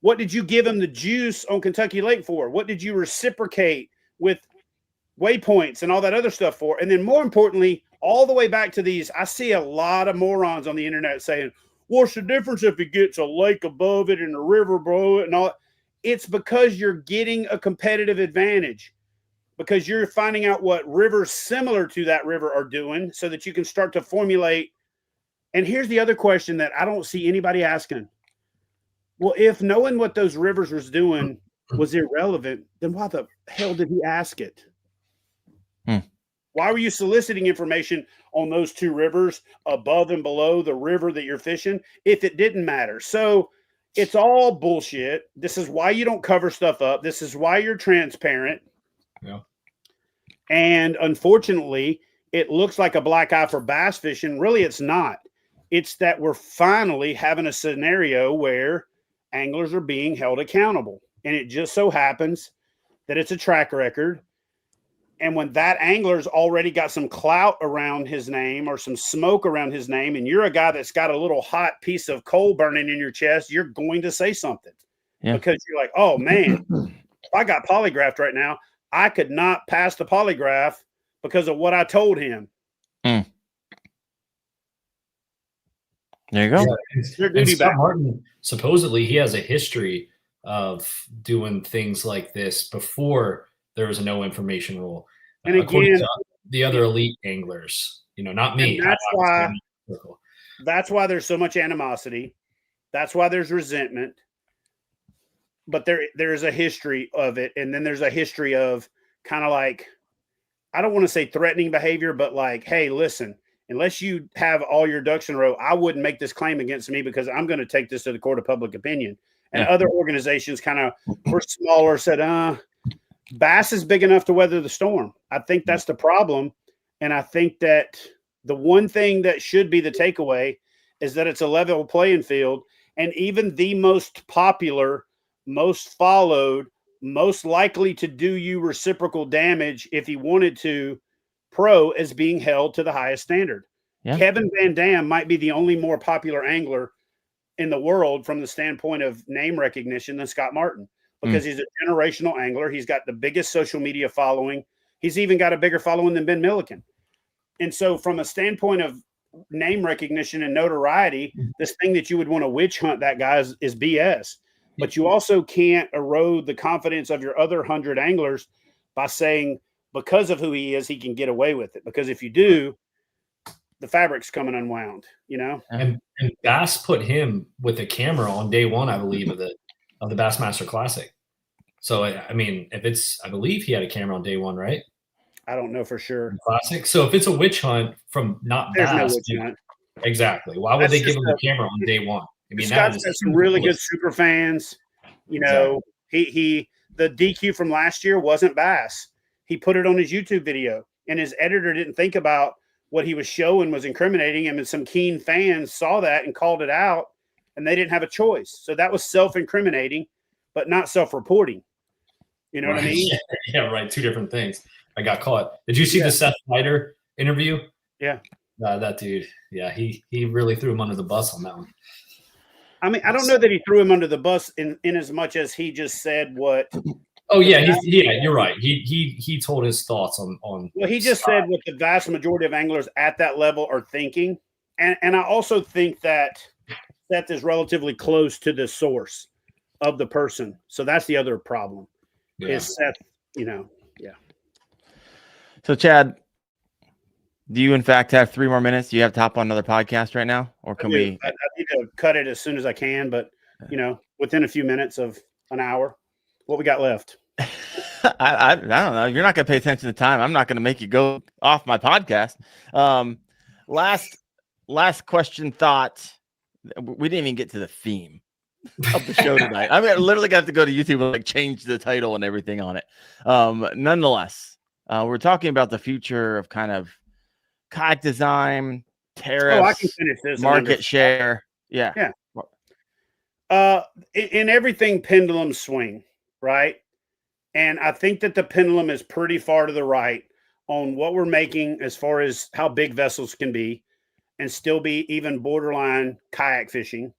what did you give him the juice on Kentucky Lake for? What did you reciprocate with waypoints and all that other stuff for? And then more importantly, all the way back to these, I see a lot of morons on the internet saying, what's the difference if he gets a lake above it and a river below it and all? It's because you're getting a competitive advantage, because you're finding out what rivers similar to that river are doing so that you can start to formulate. And here's the other question that I don't see anybody asking. Well, if knowing what those rivers was doing was irrelevant, then why the hell did he ask it? Why were you soliciting information on those 2 rivers above and below the river that you're fishing if it didn't matter? So it's all bullshit. This is why you don't cover stuff up. This is why you're transparent. Yeah. And unfortunately, it looks like a black eye for bass fishing. Really, it's not. It's that we're finally having a scenario where anglers are being held accountable. And it just so happens that it's a track record. And when that angler's already got some clout around his name or some smoke around his name, and you're a guy that's got a little hot piece of coal burning in your chest, you're going to say something. Because you're like, oh, man, if I got polygraphed right now, I could not pass the polygraph because of what I told him. There you go. Yeah, and Scott Martin, supposedly he has a history of doing things like this before there was a no information rule. And according again, to the other elite anglers, not me. That's why there's so much animosity. That's why there's resentment. But there's a history of it. And then there's a history of kind of like, I don't want to say threatening behavior, but like, hey, listen, unless you have all your ducks in a row, I wouldn't make this claim against me because I'm going to take this to the court of public opinion. And other organizations kind of were smaller, said, bass is big enough to weather the storm. I think that's the problem. And I think that the one thing that should be the takeaway is that it's a level playing field. And even the most popular, most followed, most likely to do you reciprocal damage if he wanted to, pro is being held to the highest standard. Yeah. Kevin Van Dam might be the only more popular angler in the world from the standpoint of name recognition than Scott Martin, because he's a generational angler. He's got the biggest social media following. He's even got a bigger following than Ben Milliken. And so from a standpoint of name recognition and notoriety, this thing that you would want to witch hunt that guy is BS. But you also can't erode the confidence of your other 100 anglers by saying because of who he is, he can get away with it. Because if you do, the fabric's coming unwound, And Bass put him with a camera on day one, I believe, of the Bassmaster Classic. So, I mean, I believe he had a camera on day one, right? I don't know for sure. Classic. So if it's a witch hunt from not There's Bass, no witch hunt. Exactly. Why would they give him a camera on day one? I mean, Scott's got some really good super fans. Exactly. The DQ from last year wasn't Bass. He put it on his YouTube video, and his editor didn't think about what he was showing was incriminating him, and some keen fans saw that and called it out, and they didn't have a choice. So that was self-incriminating, but not self-reporting. You know what I mean? Yeah, right. Two different things. I got caught. Did you see the Seth Leiter interview? Yeah. That dude. Yeah, he really threw him under the bus on that one. I mean, I don't know that he threw him under the bus in as much as he just said what Oh yeah, you're right. He told his thoughts on. Well, he just said what the vast majority of anglers at that level are thinking, and I also think that Seth is relatively close to the source of the person. So that's the other problem. Is Seth, yeah. So Chad, do you in fact have 3 more minutes? Do you have to hop on another podcast right now, or can we? I need to cut it as soon as I can, but within a few minutes of an hour. What we got left? I don't know. You're not going to pay attention to time. I'm not going to make you go off my podcast. Last question thought. We didn't even get to the theme of the show tonight. I mean, I literally got to go to YouTube and change the title and everything on it. Nonetheless, we're talking about the future of kind of kayak design, tariffs, I can finish this. Market share. Yeah. In everything, pendulum swing, right? And I think that the pendulum is pretty far to the right on what we're making as far as how big vessels can be and still be even borderline kayak fishing.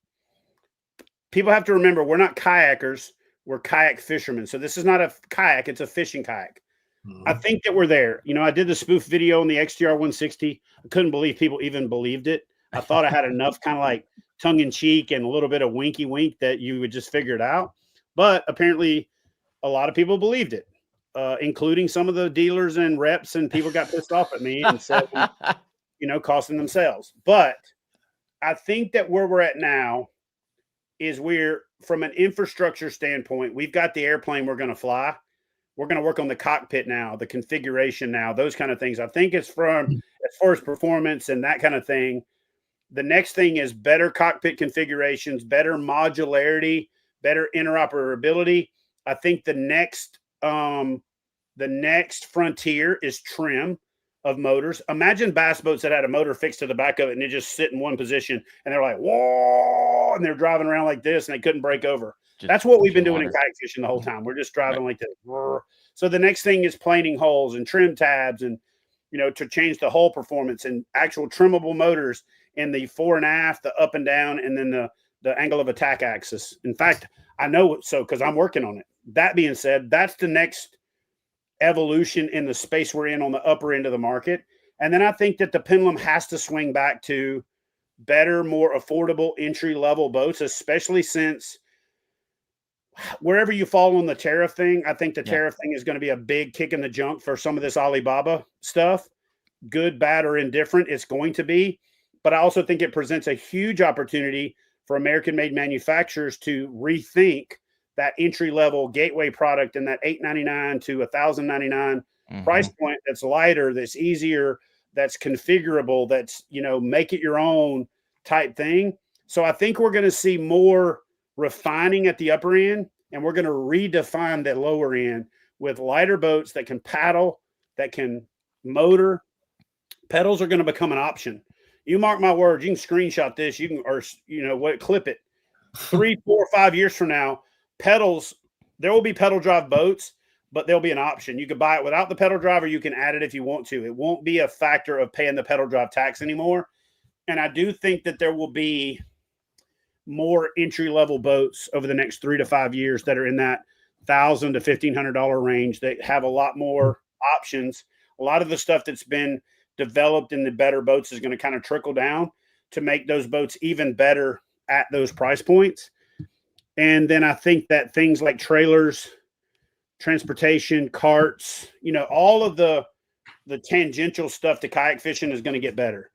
People have to remember, we're not kayakers, we're kayak fishermen. So this is not a kayak, it's a fishing kayak. Mm-hmm. I think that we're there. I did the spoof video on the XTR 160. I couldn't believe people even believed it. I thought I had enough kind of like tongue in cheek and a little bit of winky wink that you would just figure it out. But apparently a lot of people believed it, including some of the dealers and reps, and people got pissed off at me and said, costing themselves. But I think that where we're at now is we're, from an infrastructure standpoint, we've got the airplane we're going to fly. We're going to work on the cockpit now, the configuration now, those kind of things. I think it's from as far as performance and that kind of thing. The next thing is better cockpit configurations, better modularity, better interoperability. I think the next frontier is trim of motors. Imagine bass boats that had a motor fixed to the back of it and they just sit in one position and they're like, whoa, and they're driving around like this and they couldn't break over. That's what we've been doing in kayak fishing the whole time. We're just driving like this. So the next thing is planing holes and trim tabs and, to change the hull performance and actual trimmable motors in the fore and aft, the up and down, and then the angle of attack axis. In fact, I know so because I'm working on it. That being said, that's the next evolution in the space we're in on the upper end of the market. And then I think that the pendulum has to swing back to better, more affordable entry-level boats, especially since wherever you fall on the tariff thing, I think the tariff thing is going to be a big kick in the junk for some of this Alibaba stuff. Good, bad, or indifferent, it's going to be. But I also think it presents a huge opportunity for American-made manufacturers to rethink that entry-level gateway product and that $899 to $1,099 price point that's lighter, that's easier, that's configurable, that's, make it your own type thing. So I think we're going to see more refining at the upper end, and we're going to redefine the lower end with lighter boats that can paddle, that can motor. Pedals are going to become an option. You mark my words, you can screenshot this, clip it. 3, 4, 5 years from now, pedals, there will be pedal drive boats, but there'll be an option. You can buy it without the pedal drive, or you can add it if you want to. It won't be a factor of paying the pedal drive tax anymore. And I do think that there will be more entry-level boats over the next 3 to 5 years that are in that $1,000 to $1,500 range that have a lot more options. A lot of the stuff that's been developed in the better boats is going to kind of trickle down to make those boats even better at those price points. And then I think that things like trailers, transportation, carts, all of the tangential stuff to kayak fishing is going to get better.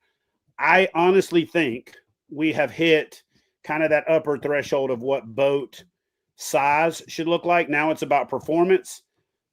I honestly think we have hit kind of that upper threshold of what boat size should look like. Now it's about performance,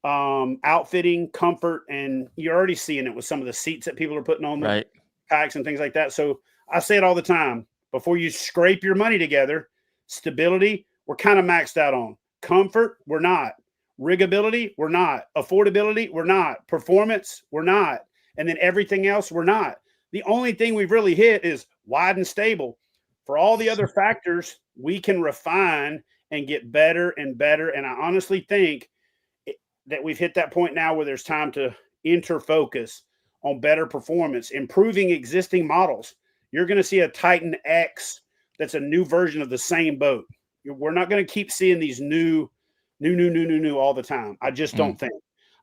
outfitting, comfort, and you're already seeing it with some of the seats that people are putting on the kayaks and things like that. So I say it all the time, before you scrape your money together, stability, we're kind of maxed out on. Comfort, we're not. Riggability, we're not. Affordability, we're not. Performance, we're not. And then everything else, we're not. The only thing we've really hit is wide and stable. For all the other factors, we can refine and get better and better. And I honestly think that we've hit that point now where there's time to focus on better performance, improving existing models. You're going to see a Titan X that's a new version of the same boat. We're not going to keep seeing these new new all the time. I just don't think.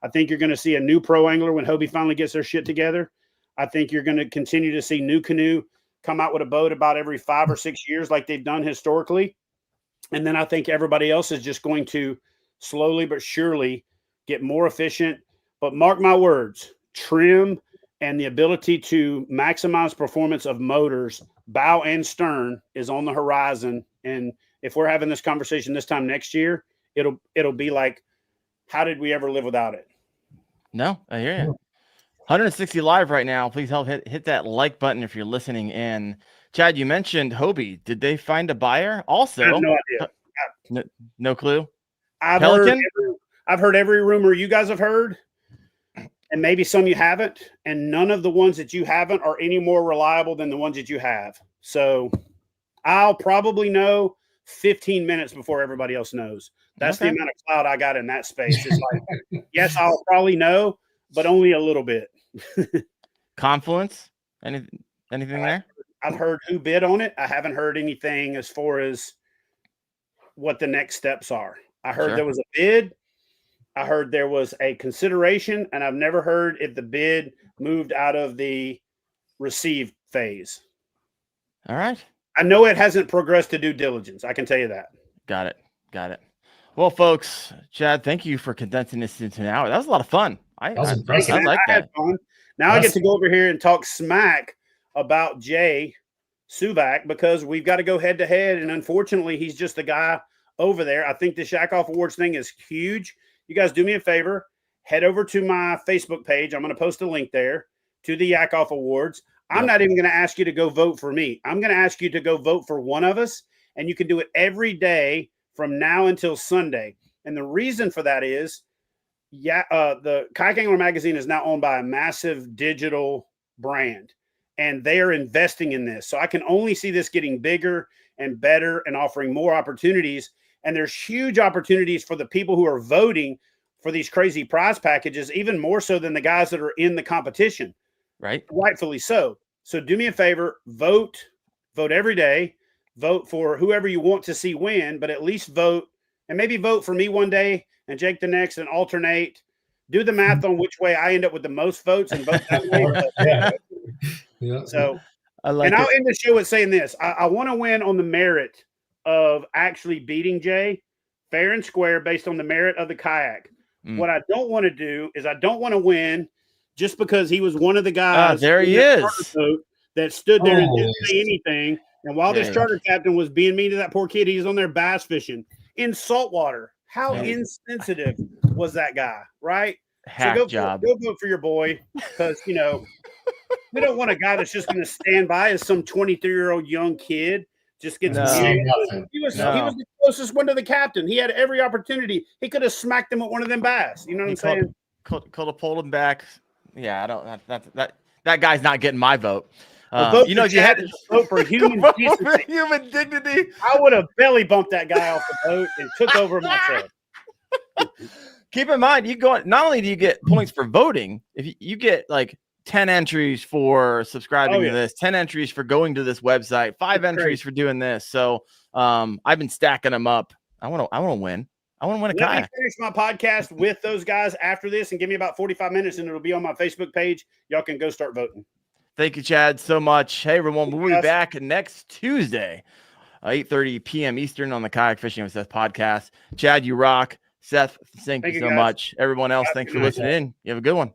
I think you're going to see a new pro angler when Hobie finally gets their shit together. I think you're going to continue to see New Canoe come out with a boat about every 5 or 6 years like they've done historically. And then I think everybody else is just going to slowly but surely get more efficient. But mark my words, trim and the ability to maximize performance of motors, bow and stern, is on the horizon. And if we're having this conversation this time next year, it'll be like, how did we ever live without it? No, I hear you. 160 live right now. Please help hit that like button if you're listening in. Chad, you mentioned Hobie. Did they find a buyer? Also, I have no idea. No clue. I've heard every rumor you guys have heard, and maybe some you haven't. And none of the ones that you haven't are any more reliable than the ones that you have. So I'll probably know 15 minutes before everybody else knows. That's the amount of cloud I got in that space. It's like, yes, I'll probably know, but only a little bit. Confluence? Anything there? I've heard who bid on it. I haven't heard anything as far as what the next steps are. I heard there was a bid. I heard there was a consideration, and I've never heard if the bid moved out of the receive phase. All right. I know it hasn't progressed to due diligence. I can tell you that. Got it. Well, folks, Chad, thank you for condensing this into an hour. That was a lot of fun. I like that. I had fun. Now I get to go over here and talk smack about Jay Suvac because we've got to go head to head. And unfortunately, he's just the guy over there. I think the Shack Off Awards thing is huge. You guys do me a favor. Head over to my Facebook page. I'm going to post a link there to the Yak Off Awards. I'm not even going to ask you to go vote for me. I'm going to ask you to go vote for one of us. And you can do it every day from now until Sunday. And the reason for that is, the Kayak Angler magazine is now owned by a massive digital brand, and they are investing in this. So I can only see this getting bigger and better and offering more opportunities. And there's huge opportunities for the people who are voting for these crazy prize packages, even more so than the guys that are in the competition. Right. Rightfully so. So do me a favor, vote every day. Vote for whoever you want to see win, but at least vote, and maybe vote for me one day and Jake the next, and alternate. Do the math on which way I end up with the most votes and vote that way. So, I'll end the show with saying this. I want to win on the merit of actually beating Jay fair and square based on the merit of the kayak. What I don't want to do is I don't want to win just because he was one of the guys there he is that stood there and didn't say anything. And while this charter captain was being mean to that poor kid, he's on there bass fishing in saltwater. How insensitive was that guy, right? Go vote for your boy, because, we don't want a guy that's just going to stand by as some 23-year-old young kid just gets He was the closest one to the captain. He had every opportunity. He could have smacked him with one of them bass. You know what I'm saying? Could have pulled him back. Yeah, I don't. That guy's not getting my vote. You had to vote for human decency. Human dignity. I would have belly bumped that guy off the boat and took over myself. Keep in mind, not only do you get points for voting, if you get like 10 entries for subscribing to this, 10 entries for going to this website, 5 entries for doing this. So I've been stacking them up. I want to win. I want to win a kayak. Let me finish my podcast with those guys after this and give me about 45 minutes, and it'll be on my Facebook page. Y'all can go start voting. Thank you, Chad, so much. Hey, everyone, we'll be back next Tuesday, 8:30 p.m. Eastern on the Kayak Fishing Obsessed podcast. Chad, you rock. Seth, thank you so much. Everyone else, thanks for listening in. You have a good one.